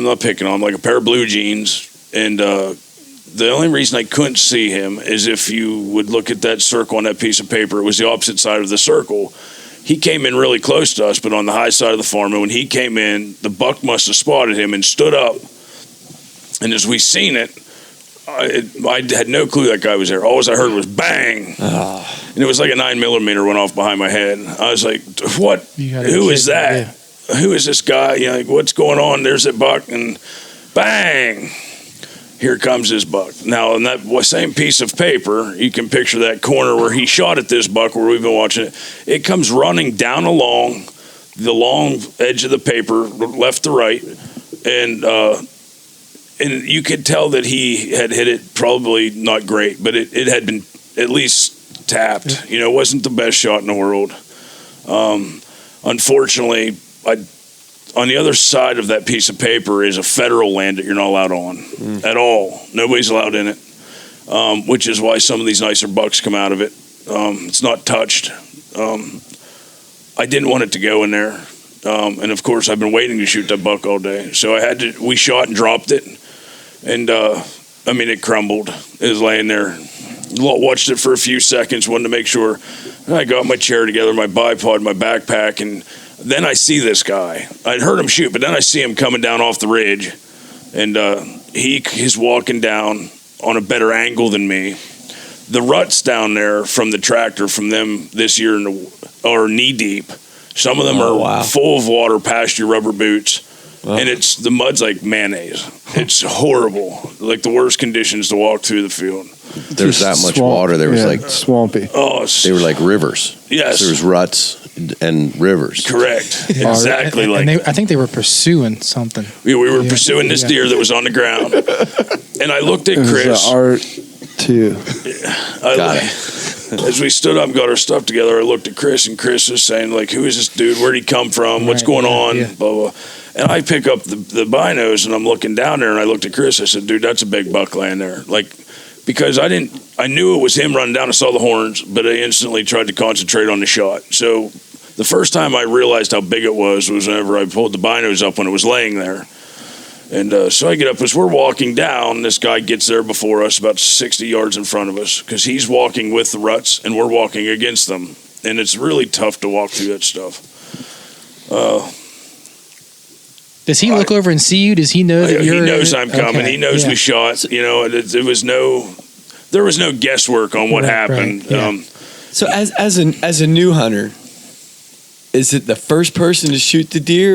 not picking on him, like a pair of blue jeans, and the only reason I couldn't see him is if you would look at that circle on that piece of paper, it was the opposite side of the circle. He came in really close to us, but on the high side of the farm, and when he came in, the buck must have spotted him and stood up, and as we seen it, I had no clue that guy was there. All I heard was bang, and it was like a 9 millimeter went off behind my head. I was like, "What? Who is that? Yeah. Who is this guy? Like, what's going on?" There's that buck, and bang, here comes this buck. Now, on that same piece of paper, you can picture that corner where he shot at this buck, where we've been watching it. It comes running down along the long edge of the paper, left to right, and you could tell that he had hit it probably not great, but it had been at least tapped. It wasn't the best shot in the world. Unfortunately, on the other side of that piece of paper is a federal land that you're not allowed on at all. Nobody's allowed in it, which is why some of these nicer bucks come out of it. It's not touched. I didn't want it to go in there. And of course, I've been waiting to shoot that buck all day. So we shot and dropped it. And, it crumbled. It was laying there. Watched it for a few seconds, wanted to make sure. I got my chair together, my bipod, my backpack, and then I see this guy. I'd heard him shoot, but then I see him coming down off the ridge. And he's walking down on a better angle than me. The ruts down there from the tractor from them this year are knee deep. Some of them are full of water past your rubber boots. And the mud's like mayonnaise. It's horrible. Like the worst conditions to walk through the field. There's that much water. There was like swampy. Oh, they were like rivers. Yes, there was ruts and rivers. Correct. Exactly. And I think they were pursuing something. We were pursuing this deer that was on the ground, and I looked at Chris. R2. Got it. As we stood up and got our stuff together, I looked at Chris, and Chris was saying, like, "Who is this dude? Where'd he come from? What's going on?" Yeah. Blah blah. And I pick up the binos, and I'm looking down there, and I looked at Chris. I said, "Dude, that's a big buck laying there." Like, because I knew it was him running down. I saw the horns, but I instantly tried to concentrate on the shot. So the first time I realized how big it was whenever I pulled the binos up when it was laying there. And so I get up. As we're walking down, this guy gets there before us, about 60 yards in front of us, because he's walking with the ruts, and we're walking against them. And it's really tough to walk through that stuff. Does he look over and see you? Does he know that you're? He knows I'm coming. Okay. He knows we shot. There was no guesswork on what happened. Right. Yeah. So as a new hunter, is it the first person to shoot the deer?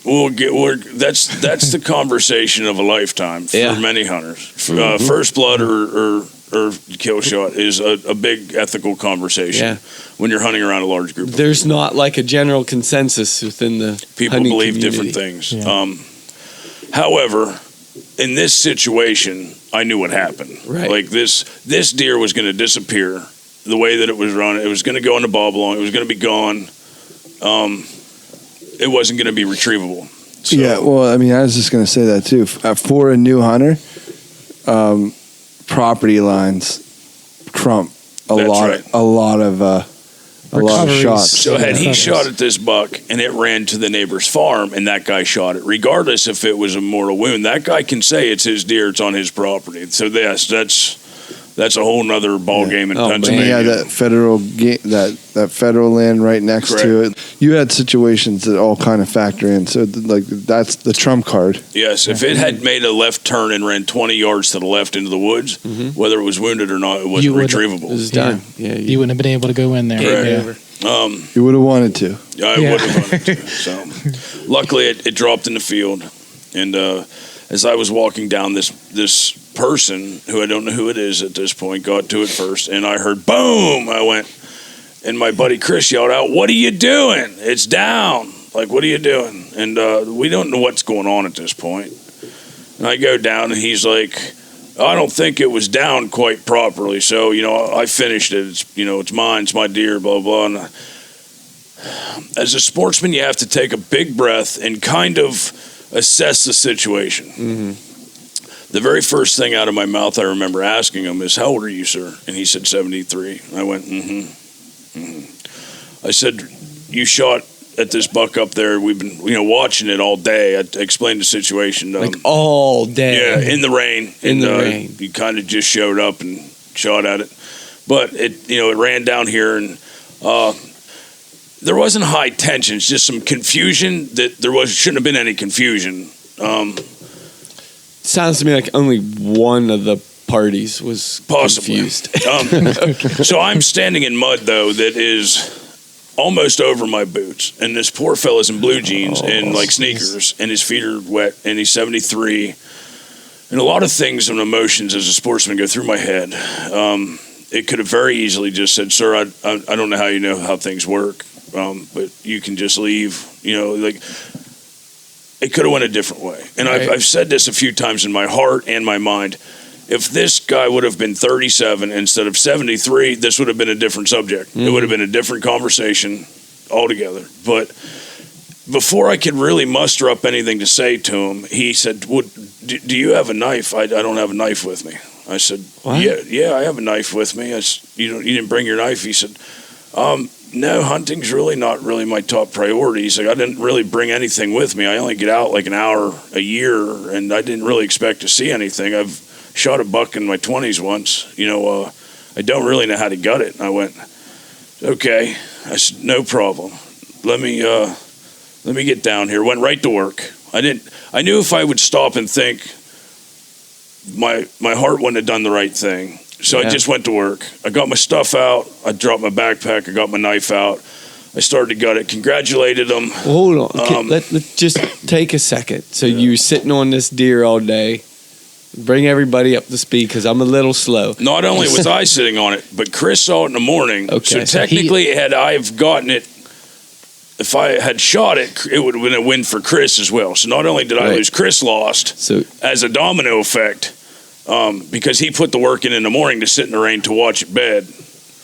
That's the conversation of a lifetime for many hunters. First blood or kill shot is a big ethical conversation when you're hunting around a large group. There's not like a general consensus within the people hunting believe community. different things. Yeah. However, in this situation, I knew what happened. Right. Like this deer was going to disappear the way that it was run. It was going to go in the ball belong. It was going to be gone. It wasn't going to be retrievable. So, Yeah, well, I mean, I was just going to say that too. For a new hunter, property lines trump a That's lot, right. a lot of Recoveries. shots. So had he Yeah. shot at this buck and it ran to the neighbor's farm and that guy shot it, regardless if it was a mortal wound, that guy can say it's his deer, it's on his property. So yes, that's a whole nother ball game in Oh, man. And Pennsylvania. he had that federal that federal land right next to it. You had situations that all kind of factor in. So that's the trump card. Yes, if it had made a left turn and ran 20 yards to the left into the woods, whether it was wounded or not, it wasn't You would've- retrievable. It was done. Yeah. You wouldn't have been able to go in there. Right. Yeah. You would have wanted to. I Yeah. would have wanted to. So, luckily, it dropped in the field, and as I was walking down, this person who I don't know who it is at this point got to it first, and I heard boom. I went, and my buddy Chris yelled out, "What are you doing? It's down!" Like, what are you doing? And we don't know what's going on at this point. And I go down, and he's like, I don't think it was down quite properly. So, I finished it. It's, it's mine. It's my deer, blah, blah. And as a sportsman, you have to take a big breath and kind of assess the situation. Mm-hmm. The very first thing out of my mouth I remember asking him is, "How old are you, sir?" And he said, 73. And I went, I said, "You shot at this buck up there. We've been, watching it all day." I explained the situation. Like all day. Yeah, in the rain. In the rain. You kind of just showed up and shot at it. But it ran down here, and there wasn't high tension. It's just some confusion that shouldn't have been any confusion. Sounds to me like only one of the parties was Possibly. confused. So I'm standing in mud, though, that is almost over my boots. And this poor fella's in blue jeans and sneakers, and his feet are wet, and he's 73. And a lot of things and emotions as a sportsman go through my head. It could have very easily just said, "Sir, I don't know how you know how things work, but you can just leave." It could have went a different way. And Right. I've said this a few times in my heart and my mind. If this guy would have been 37 instead of 73, this would have been a different subject. It would have been a different conversation altogether. But before I could really muster up anything to say to him, he said, do you have a knife? I don't have a knife with me. I said, What? Yeah, I have a knife with me. I said, you didn't bring your knife? He said, no, hunting's really not really my top priority. He's like, I didn't really bring anything with me. I only get out like an hour a year, and I didn't really expect to see anything. I've shot a buck in my 20s once. I don't really know how to gut it. And I went, okay. I said, no problem. Let me get down here. Went right to work. I knew if I would stop and think, my heart wouldn't have done the right thing. So Yeah. I just went to work. I got my stuff out. I dropped my backpack. I got my knife out. I started to gut it. Congratulated him. Hold on. Let's just take a second. So you were sitting on this deer all day. Bring everybody up to speed because I'm a little slow. Not only was I sitting on it, but Chris saw it in the morning. Okay. So technically, had I've gotten it, if I had shot it, it would have been a win for Chris as well. So not only did I Right. lose, Chris lost So as a domino effect because he put the work in the morning to sit in the rain to watch it bed.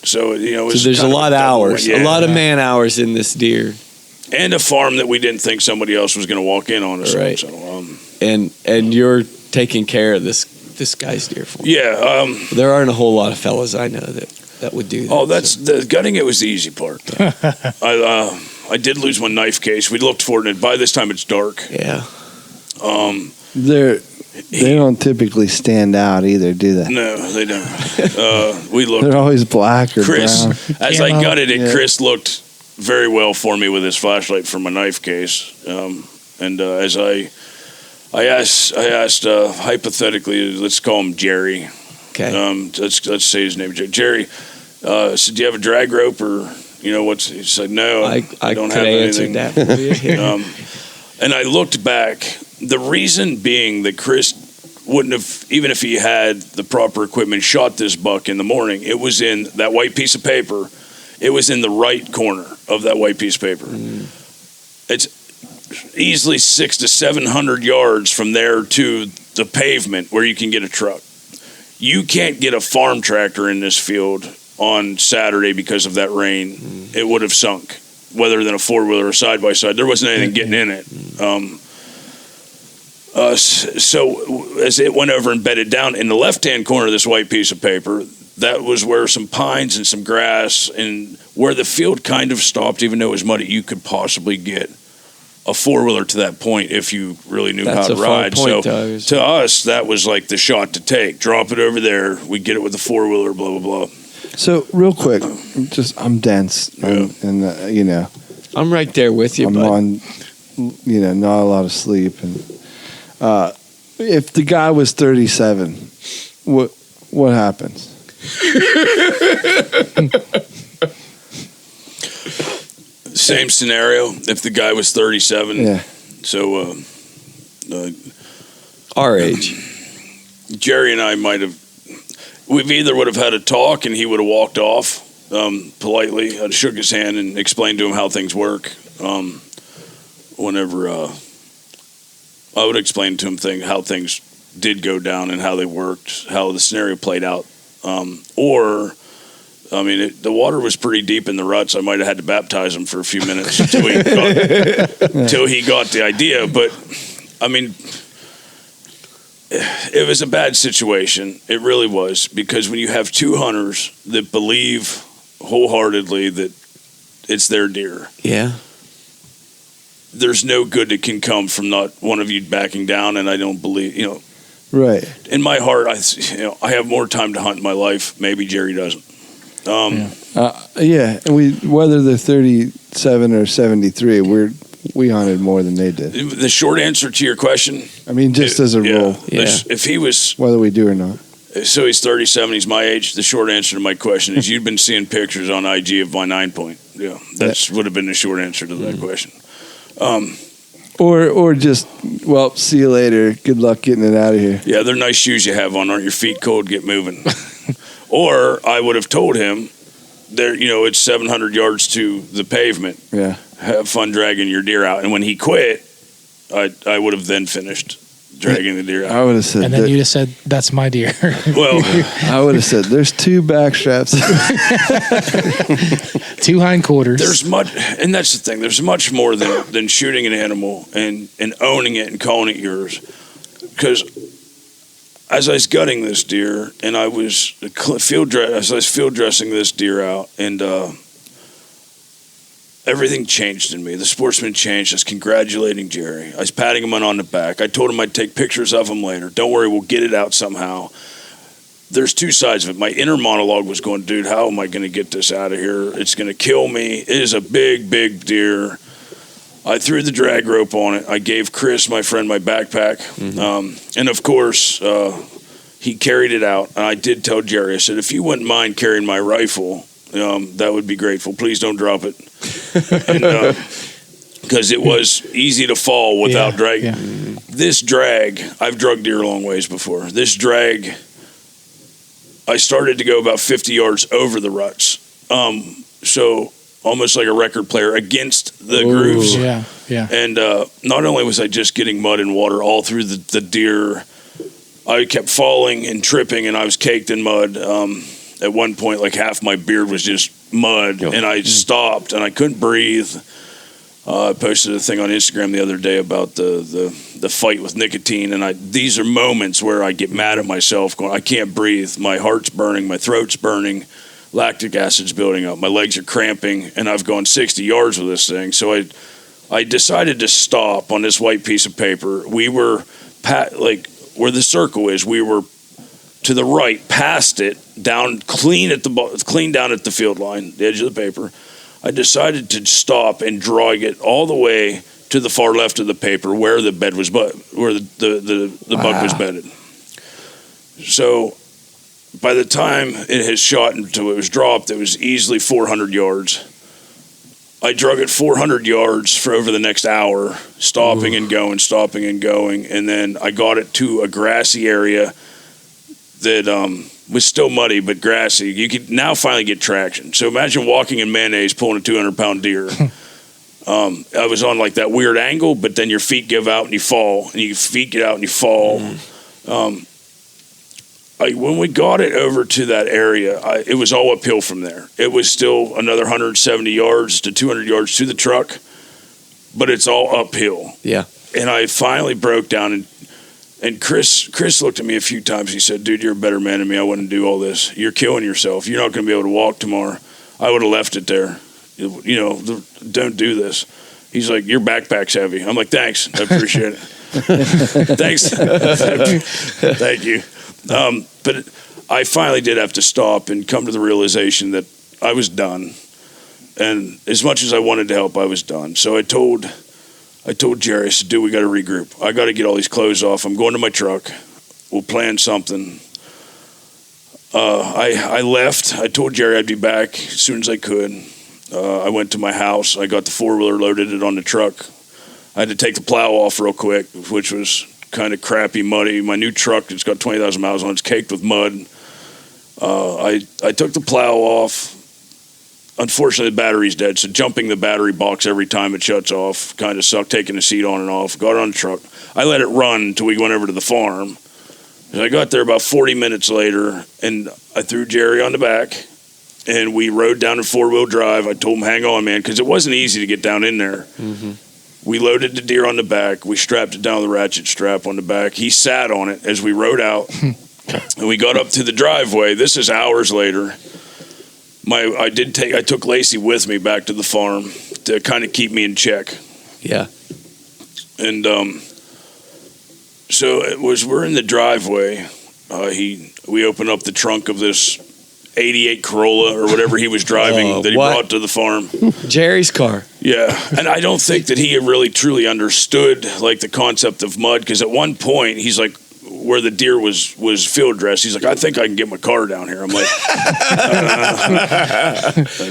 So, it so was there's a kind lot of double hours, win. a Yeah. lot of man hours in this deer, And a farm that we didn't think somebody else was going to walk in on us. Right. So, and you're taking care of this guy's deer for him. yeah. There aren't a whole lot of fellas I know that would do that. Oh, the gutting it was the easy part. I did lose my knife case. We looked for it, and by this time it's dark. Yeah. They don't typically stand out either, do they? No, they don't. We looked. They're always black or Chris, brown. as I gutted it, Yeah. Chris looked very well for me with his flashlight for my knife case. And as I asked hypothetically, let's call him Jerry. Okay. Let's say his name, Jerry. Said, do you have a drag rope or what's? He said, no, I don't could have answer anything. that for you. And I looked back. The reason being that Chris wouldn't have, even if he had the proper equipment, shot this buck in the morning. It was in that white piece of paper. It was in the right corner of that white piece of paper. It's easily 600 to 700 yards from there to the pavement where you can get a truck. You can't get a farm tractor in this field on Saturday because of that rain. It would have sunk, whether than a four-wheeler or side-by-side. There wasn't anything getting in it. So as it went over and bedded down in the left-hand corner of this white piece of paper, that was where some pines and some grass and where the field kind of stopped, even though it was muddy, you could possibly get a four-wheeler to that point if you really knew how to ride. So to us, that was like the shot to take. Drop it over there. We get it with the four-wheeler, blah, blah, blah. So real quick, I'm dense, and you know, I'm right there with you. I'm on, you know, not a lot of sleep, and if the guy was 37, what happens? Same scenario. If the guy was 37, yeah. So our age, Jerry and I might have. We either would have had a talk and he would have walked off politely. I'd shook his hand and explained to him how things work. Whenever I would explain to him how things did go down and how they worked, how the scenario played out. The water was pretty deep in the ruts. I might have had to baptize him for a few minutes until he got the idea. But, I mean, it was a bad situation. It really was, because when you have two hunters that believe wholeheartedly that it's their deer, yeah, there's no good that can come from not one of you backing down. And I don't believe, you know, right in my heart, I have more time to hunt in my life. Maybe Jerry doesn't. And whether they're 37 or 73, we hunted more than they did. The short answer to your question, I mean, just as a rule, if he was, whether we do or not. So he's 37, he's my age. The short answer to my question is you've been seeing pictures on IG of my 9-point. Yeah, that would have been the short answer to that question. Or just, well, see you later. Good luck getting it out of here. Yeah, they're nice shoes you have on. Aren't your feet cold? Get moving. Or I would have told him, it's 700 yards to the pavement. Yeah. Have fun dragging your deer out. And when he quit, I would have then finished dragging the deer out. I would have said, and then you'd have said, "That's my deer." Well, I would have said, "There's two back straps, 2 hindquarters." There's much, and that's the thing. There's much more than shooting an animal and owning it and calling it yours. Because as I was gutting this deer, and I was field dressing this deer out, and everything changed in me. The sportsman changed. I was congratulating Jerry. I was patting him on the back. I told him I'd take pictures of him later. Don't worry, we'll get it out somehow. There's two sides of it. My inner monologue was going, dude, how am I going to get this out of here? It's going to kill me. It is a big, big deer. I threw the drag rope on it. I gave Chris, my friend, my backpack. Mm-hmm. And, of course, he carried it out. And I did tell Jerry, I said, if you wouldn't mind carrying my rifle, that would be grateful. Please don't drop it. Because it was easy to fall without dragging. Yeah. This drag, I've drugged deer a long ways before. This drag, I started to go about 50 yards over the ruts. So almost like a record player against the grooves. Yeah, yeah. And not only was I just getting mud and water all through the deer, I kept falling and tripping, and I was caked in mud. At one point, like half my beard was just mud, and I stopped, and I couldn't breathe. I posted a thing on Instagram the other day about the fight with nicotine, and these are moments where I get mad at myself, going, I can't breathe. My heart's burning, my throat's burning, lactic acid's building up, my legs are cramping, and I've gone 60 yards with this thing. So I decided to stop on this white piece of paper. We were where the circle is. We were to the right, past it, down clean down at the field line, the edge of the paper. I decided to stop and drag it all the way to the far left of the paper where the bed was, where the buck was bedded. So by the time it had shot until it was dropped, it was easily 400 yards. I drug it 400 yards for over the next hour, stopping and going, and then I got it to a grassy area that was still muddy but grassy. You could now finally get traction. So imagine walking in mayonnaise pulling a 200-pound deer. I was on like that weird angle, but then your feet give out and you fall, and your feet get out and you fall. When we got it over to that area, it was all uphill from there. It was still another 170 yards to 200 yards to the truck, but it's all uphill. Yeah. And I finally broke down, and And Chris looked at me a few times. He said, dude, you're a better man than me. I wouldn't do all this. You're killing yourself. You're not going to be able to walk tomorrow. I would have left it there. You know, don't do this. He's like, your backpack's heavy. I'm like, thanks. I appreciate it. Thanks. Thank you. But I finally did have to stop and come to the realization that I was done. And as much as I wanted to help, I was done. So I told Jerry, I said, dude, we got to regroup. I got to get all these clothes off. I'm going to my truck. We'll plan something. I left. I told Jerry I'd be back as soon as I could. I went to my house. I got the four-wheeler, loaded it on the truck. I had to take the plow off real quick, which was kind of crappy, muddy. My new truck, it's got 20,000 miles on it. It's caked with mud. I took the plow off. Unfortunately, the battery's dead, so jumping the battery box every time it shuts off kind of sucked, taking the seat on and off. Got on the truck. I let it run until we went over to the farm. I got there about 40 minutes later, and I threw Jerry on the back, and we rode down in four-wheel drive. I told him, hang on, man, because it wasn't easy to get down in there. Mm-hmm. We loaded the deer on the back. We strapped it down with the ratchet strap on the back. He sat on it as we rode out, and we got up to the driveway. This is hours later. I took Lacey with me back to the farm to kind of keep me in check. Yeah. And so we're in the driveway. We open up the trunk of this 88 Corolla or whatever he was driving that he brought to the farm. Jerry's car. Yeah. And I don't think that he really truly understood like the concept of mud, because at one point he's like, where the deer was field dressed, he's like, I think I can get my car down here. I'm like,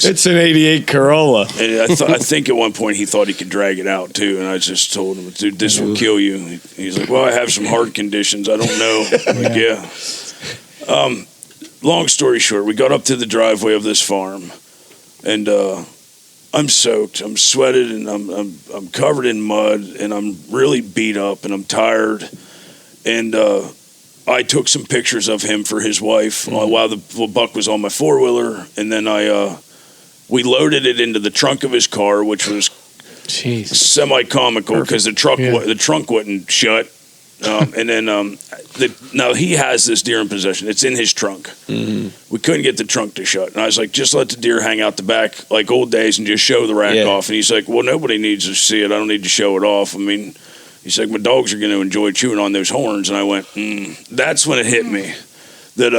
it's an 88 Corolla. And I think at one point he thought he could drag it out too, and I just told him, dude, this will kill you. He's like, well, I have some heart conditions. I don't know. I'm like, yeah. Long story short, we got up to the driveway of this farm, and I'm soaked, I'm sweated, and I'm covered in mud, and I'm really beat up, and I'm tired. And I took some pictures of him for his wife while the buck was on my four-wheeler, and then we loaded it into the trunk of his car, which was semi-comical because the trunk wasn't shut. And then now he has this deer in possession. It's in his trunk. Mm-hmm. We couldn't get the trunk to shut. And I was like, just let the deer hang out the back like old days and just show the rack off. And he's like, well, nobody needs to see it. I don't need to show it off. I mean, he's like, my dogs are going to enjoy chewing on those horns. And I went, that's when it hit me that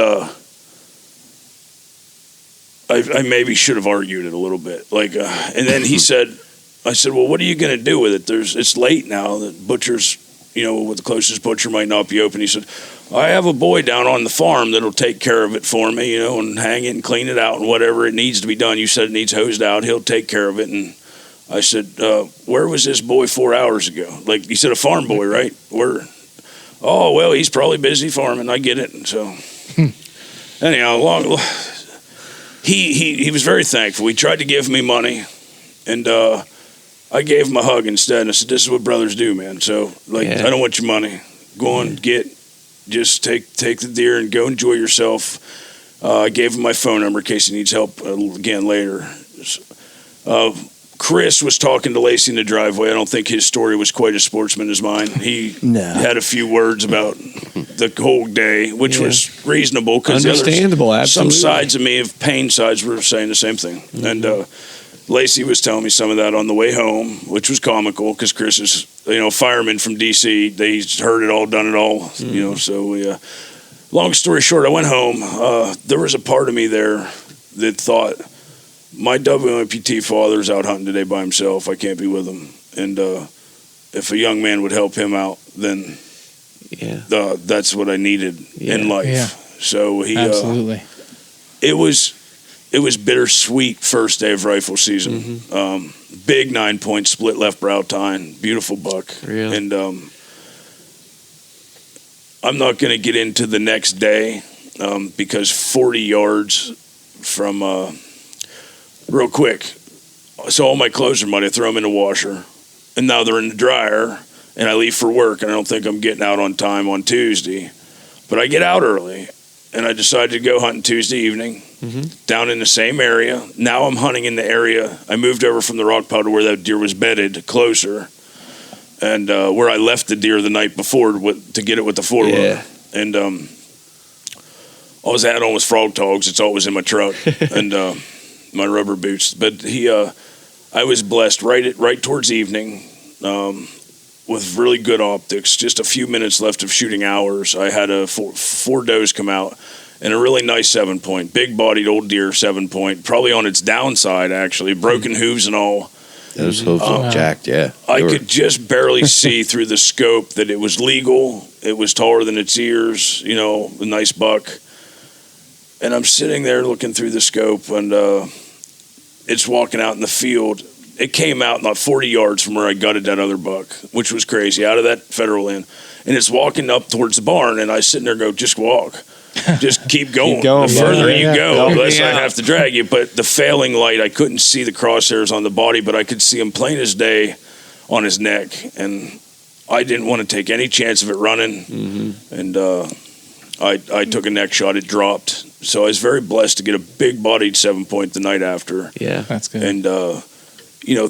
I maybe should have argued it a little bit. Like, and then I said, well, what are you going to do with it? It's late now. The butcher's, with the closest butcher might not be open. He said, I have a boy down on the farm that'll take care of it for me, and hang it and clean it out and whatever it needs to be done. You said it needs hosed out. He'll take care of it. And I said, where was this boy 4 hours ago? Like, you said a farm boy, right? Where? Oh, well, he's probably busy farming. I get it. And so, anyhow, he was very thankful. He tried to give me money, and I gave him a hug instead. And I said, this is what brothers do, man. So, I don't want your money. Go on, just take the deer and go enjoy yourself. I gave him my phone number in case he needs help again later. Chris was talking to Lacey in the driveway. I don't think his story was quite as sportsman as mine. He had a few words about the whole day, which was reasonable. Understandable, absolutely. Some sides of me, pain sides, were saying the same thing. Mm-hmm. And Lacey was telling me some of that on the way home, which was comical because Chris is, fireman from D.C. He's heard it all, done it all, so long story short, I went home. There was a part of me there that thought, my WMPT father's out hunting today by himself. I can't be with him. And if a young man would help him out, then that's what I needed in life. Yeah. So absolutely. It was bittersweet first day of rifle season. Mm-hmm. Big 9-point split left brow tine, beautiful buck. Really? And I'm not going to get into the next day because 40 yards from real quick. So all my clothes are muddy. I throw them in the washer, and now they're in the dryer, and I leave for work, and I don't think I'm getting out on time on Tuesday. But I get out early, and I decided to go hunting Tuesday evening down in the same area. Now I'm hunting in the area. I moved over from the rock pile to where that deer was bedded closer, and where I left the deer the night before to get it with the 4-wheeler. Yeah. And all I had on was frog togs. It's always in my truck and my rubber boots. But I was blessed right towards evening with really good optics. Just a few minutes left of shooting hours. I had a four does come out and a really nice 7-point, big-bodied old deer 7-point, probably on its downside actually, broken hooves and all. Those hooves look jacked, yeah. I could just barely see through the scope that it was legal. It was taller than its ears, a nice buck. And I'm sitting there looking through the scope, and it's walking out in the field. It came out not 40 yards from where I gutted that other buck, which was crazy, out of that federal land. And it's walking up towards the barn, and I sit there and go, just walk. Just keep going. The further you go, the less I have to drag you. But the failing light, I couldn't see the crosshairs on the body, but I could see him plain as day on his neck. And I didn't want to take any chance of it running. Mm-hmm. And I took a neck shot. It dropped. So I was very blessed to get a big-bodied 7-point the night after. Yeah. That's good. And,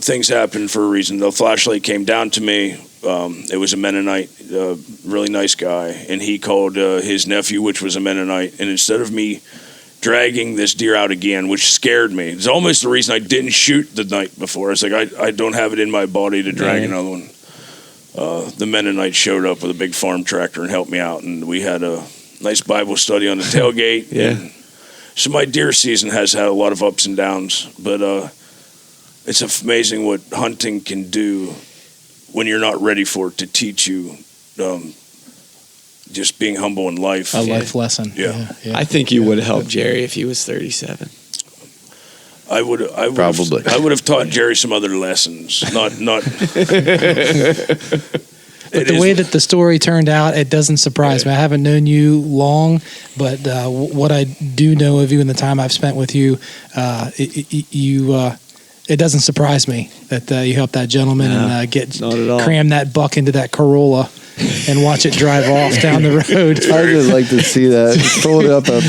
things happen for a reason. The flashlight came down to me. It was a Mennonite, really nice guy, and he called his nephew, which was a Mennonite, and instead of me dragging this deer out again, which scared me, it's almost the reason I didn't shoot the night before. I was like, I don't have it in my body to drag another one. The Mennonite showed up with a big farm tractor and helped me out, and we had a nice Bible study on the tailgate. Yeah. So my deer season has had a lot of ups and downs, but it's amazing what hunting can do when you're not ready for it, to teach you just being humble in life. A life lesson. Yeah. I think you would have helped Jerry if he was 37. I would Probably. I would have taught Jerry some other lessons. Not. But the way that the story turned out, it doesn't surprise me. I haven't known you long, but what I do know of you and the time I've spent with you, it doesn't surprise me that you helped that gentleman and cram that buck into that Corolla and watch it drive off down the road. I just like to see that. Fold up a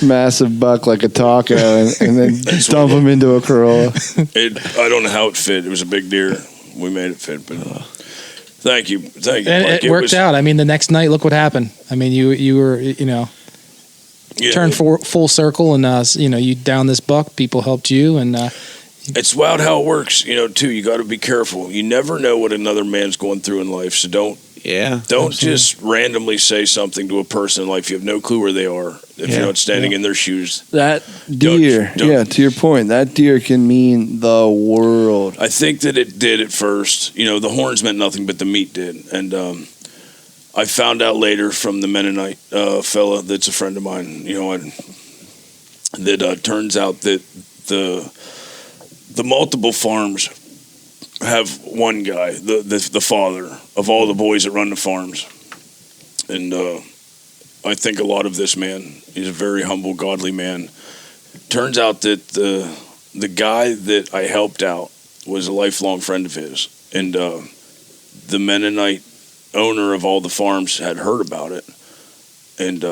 massive buck like a taco and then dump him into a Corolla. I don't know how it fit. It was a big deer. We made it fit, but thank you. And it worked out. I mean, the next night, look what happened. I mean, you were, turned full circle, and you downed this buck. People helped you, and it's wild how it works. Too. You got to be careful. You never know what another man's going through in life, so don't just randomly say something to a person in life. You have no clue where they are if you're not standing in their shoes. That deer, to your point, that deer can mean the world. I think that it did at first. The horns meant nothing, but the meat did. And I found out later from the Mennonite fella that's a friend of mine, that turns out that the multiple farms have one guy, the father of all the boys that run the farms. And I think a lot of this man, he's a very humble, godly man. Turns out that the guy that I helped out was a lifelong friend of his. And the Mennonite owner of all the farms had heard about it. And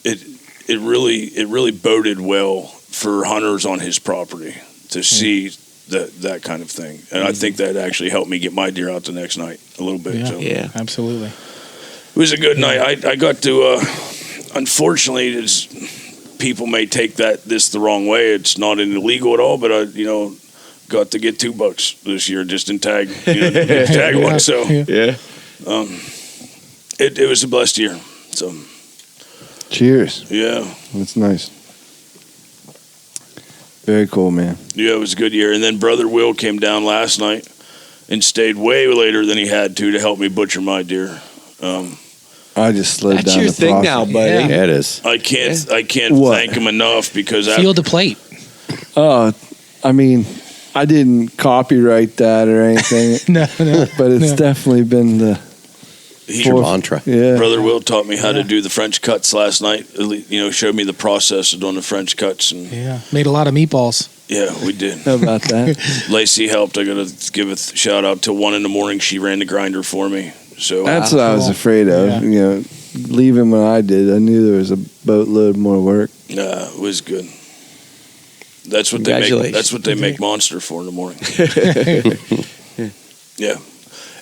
it really boded well for hunters on his property to see that kind of thing. And I think that actually helped me get my deer out the next night a little bit. Yeah, absolutely. It was a good night. I got to, unfortunately, people may take this the wrong way. It's not illegal at all, but I, got to get 2 bucks this year just in tag one. So it was a blessed year. So cheers. Yeah, that's nice. Very cool, man. Yeah, it was a good year. And then Brother Will came down last night and stayed way later than he had to help me butcher my deer. I just slowed That's down your the thing process. now, buddy. Yeah, it is. I can't thank him enough because Feel the plate. I mean, I didn't copyright that or anything. No. But it's definitely been the your mantra. Yeah. Brother Will taught me how to do the French cuts last night. Showed me the process of doing the French cuts. And made a lot of meatballs. Yeah, we did. How about that? Lacey helped. I got to give a shout out till 1 a.m. She ran the grinder for me. So that's what I was afraid of. Yeah. Leaving when I did, I knew there was a boatload more work. Nah, it was good. That's what they make. That's what they make Monster for in the morning. Yeah,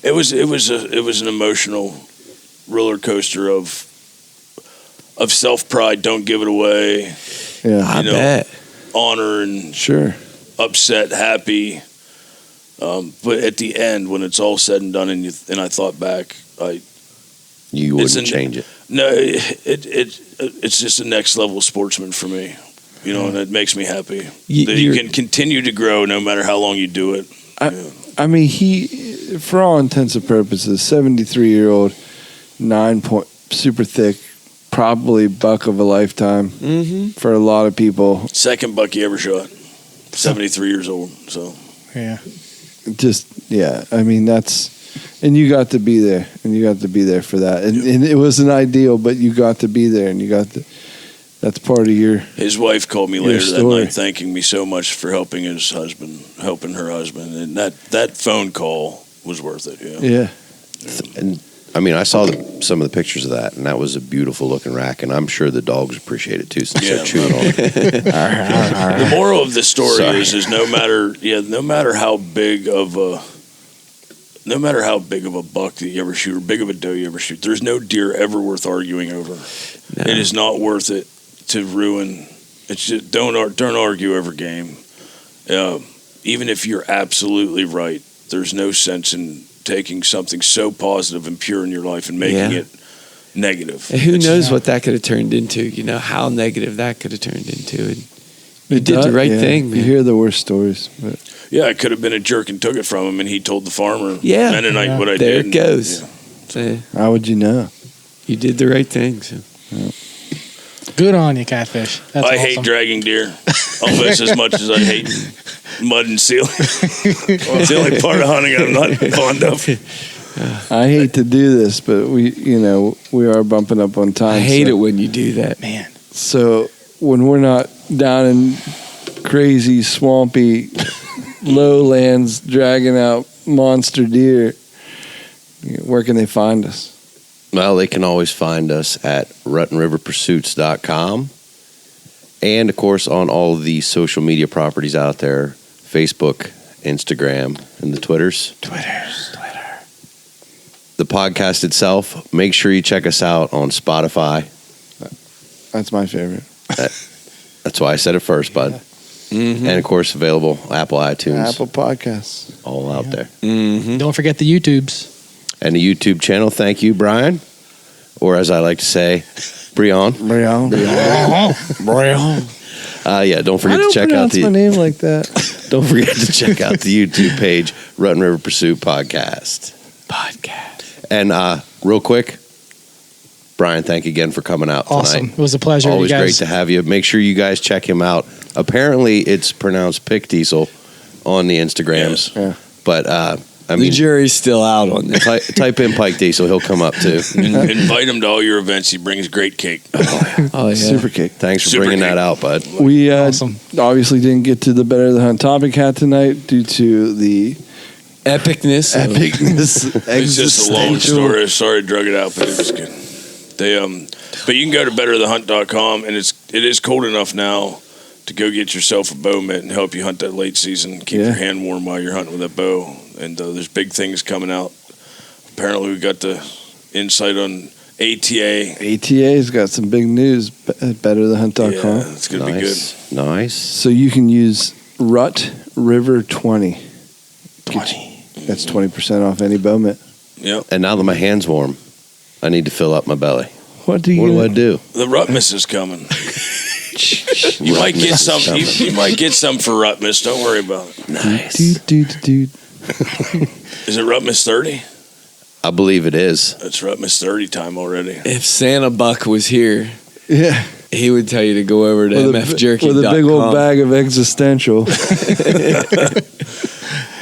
it was an emotional roller coaster of self pride. Don't give it away. Yeah, I bet. Honor and sure. Upset, happy. But at the end, when it's all said and done, and I thought back, You wouldn't change it. No, it's just a next level sportsman for me. You know, and it makes me happy that you can continue to grow no matter how long you do it. I mean, he, for all intents and purposes, 73-year-old, 9-point, super thick, probably buck of a lifetime for a lot of people. Second buck he ever shot. 73 years old. So Yeah. I mean, and you got to be there, for that. And it wasn't ideal, but you got to be there, and that's part of your. His wife called me later that story. night, thanking me so much for helping her husband, and that phone call was worth it. Yeah. And I mean, I saw some of the pictures of that, and that was a beautiful looking rack, and I'm sure the dogs appreciate it too, since they're chewing on it. The moral of the story is no matter how big of a buck that you ever shoot or big of a doe you ever shoot, there's no deer ever worth arguing over. No. It is not worth it to ruin. It's just don't argue over game. Even if you're absolutely right, there's no sense in taking something so positive and pure in your life and making it negative. And who knows what that could have turned into? You know how negative that could have turned into. And you did the right thing, man. You hear the worst stories. But. Yeah, I could have been a jerk and took it from him, and he told the farmer. Yeah, Mennonite what I there did. There it goes. Yeah. How would you know? You did the right thing. So. Yeah. Good on you, Catfish. That's I awesome. hate dragging deer almost as much as I hate mud and sealing. It's the only part of hunting I'm not fond of. I hate to do this, but we are bumping up on time. I hate it when you do that, man. So when we're not down in crazy, swampy lowlands dragging out monster deer, where can they find us? Well, they can always find us at ruttenriverpursuits.com, and of course on all of the social media properties out there, Facebook, Instagram, and the Twitters. The podcast itself, make sure you check us out on Spotify. That's my favorite. That's why I said it first, bud. Mm-hmm. And of course, available Apple iTunes. Apple Podcasts. All out there. Mm-hmm. Don't forget the YouTubes. And the YouTube channel. Thank you, Brian. Or as I like to say, Brian. Yeah, don't forget to check out my name like that. Don't forget to check out the YouTube page, Rutten River Pursuit Podcast. And real quick, Brian, thank you again for coming out tonight. Awesome. It was a pleasure. Always you guys. great to have you. Make sure you guys check him out. Apparently, it's pronounced Pick Diesel on the Instagrams. Yeah. But, the jury's still out on that. Type in Pike Diesel. He'll come up, too. Invite him to all your events. He brings great cake. Oh, yeah. Super cake. Thanks for bringing that out, bud. We obviously didn't get to the Better the Hunt topic hat tonight due to the epicness. It's just a long story. Sorry I drug it out, but it was good. But you can go to betterthehunt.com, and it is cold enough now to go get yourself a bow mitt and help you hunt that late season. Keep your hand warm while you're hunting with that bow. And there's big things coming out. Apparently, we got the insight on ATA. ATA's got some big news at betterthehunt.com. Yeah, it's going to be good. Nice. So you can use Rut River 20. That's 20% off any bow mitt. Yep. And now that my hand's warm, I need to fill up my belly. What do I do? The Rutmas is coming. You might get some. You might get some for Rutmas. Don't worry about it. Nice. Dude. Is it Rutmas 30? I believe it is. It's Rutmas 30 time already. If Santa Buck was here, he would tell you to go over to mfjerky.com. With a big old bag of existential.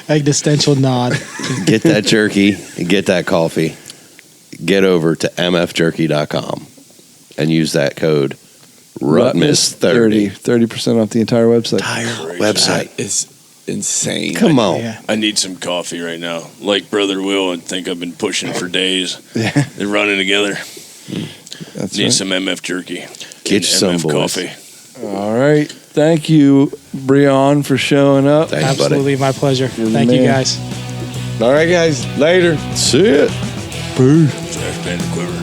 Existential nod. Get that jerky and get that coffee. Get over to mfjerky.com and use that code RUTMIS30. 30% off the entire website. Website is insane. Come on. I need some coffee right now. Like Brother Will, I think I've been pushing for days. Yeah. They're running together. That's Need right. some MF jerky. Get you some, MF boys. coffee. All right. Thank you, Brian, for showing up. Thanks, Absolutely, buddy. my pleasure. You're the Thank you, man. guys. All right, guys. Later. See it. Trash Panda Quiver.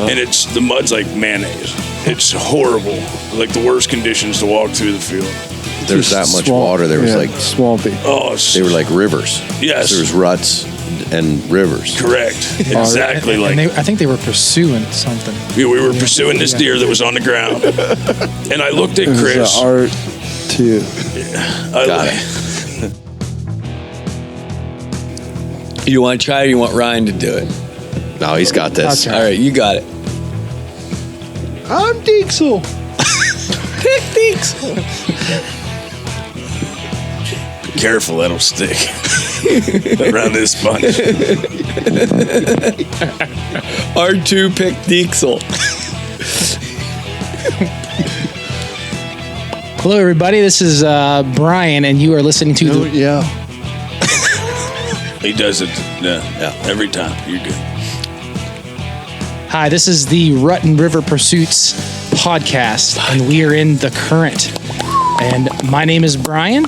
And the mud's like mayonnaise. It's horrible. Like the worst conditions to walk through the field. There's that much water. There was like swampy. Oh, they were like rivers. Yes. There was ruts and rivers. Correct. Exactly. And like I think they were pursuing something. we were pursuing this deer that was on the ground. And I looked at Chris. R2. Got it. You want to try it or you want Ryan to do it? No, he's got this. All right, you got it. I'm Diesel. Pick Diesel. Be careful, that'll stick around this bunch. R2 pick Diesel. Hello, everybody. This is Brian, and you are listening to the. Yeah. He does it every time. You're good. Hi, this is the Rut and River Pursuits podcast, and we are in the current. And my name is Brian,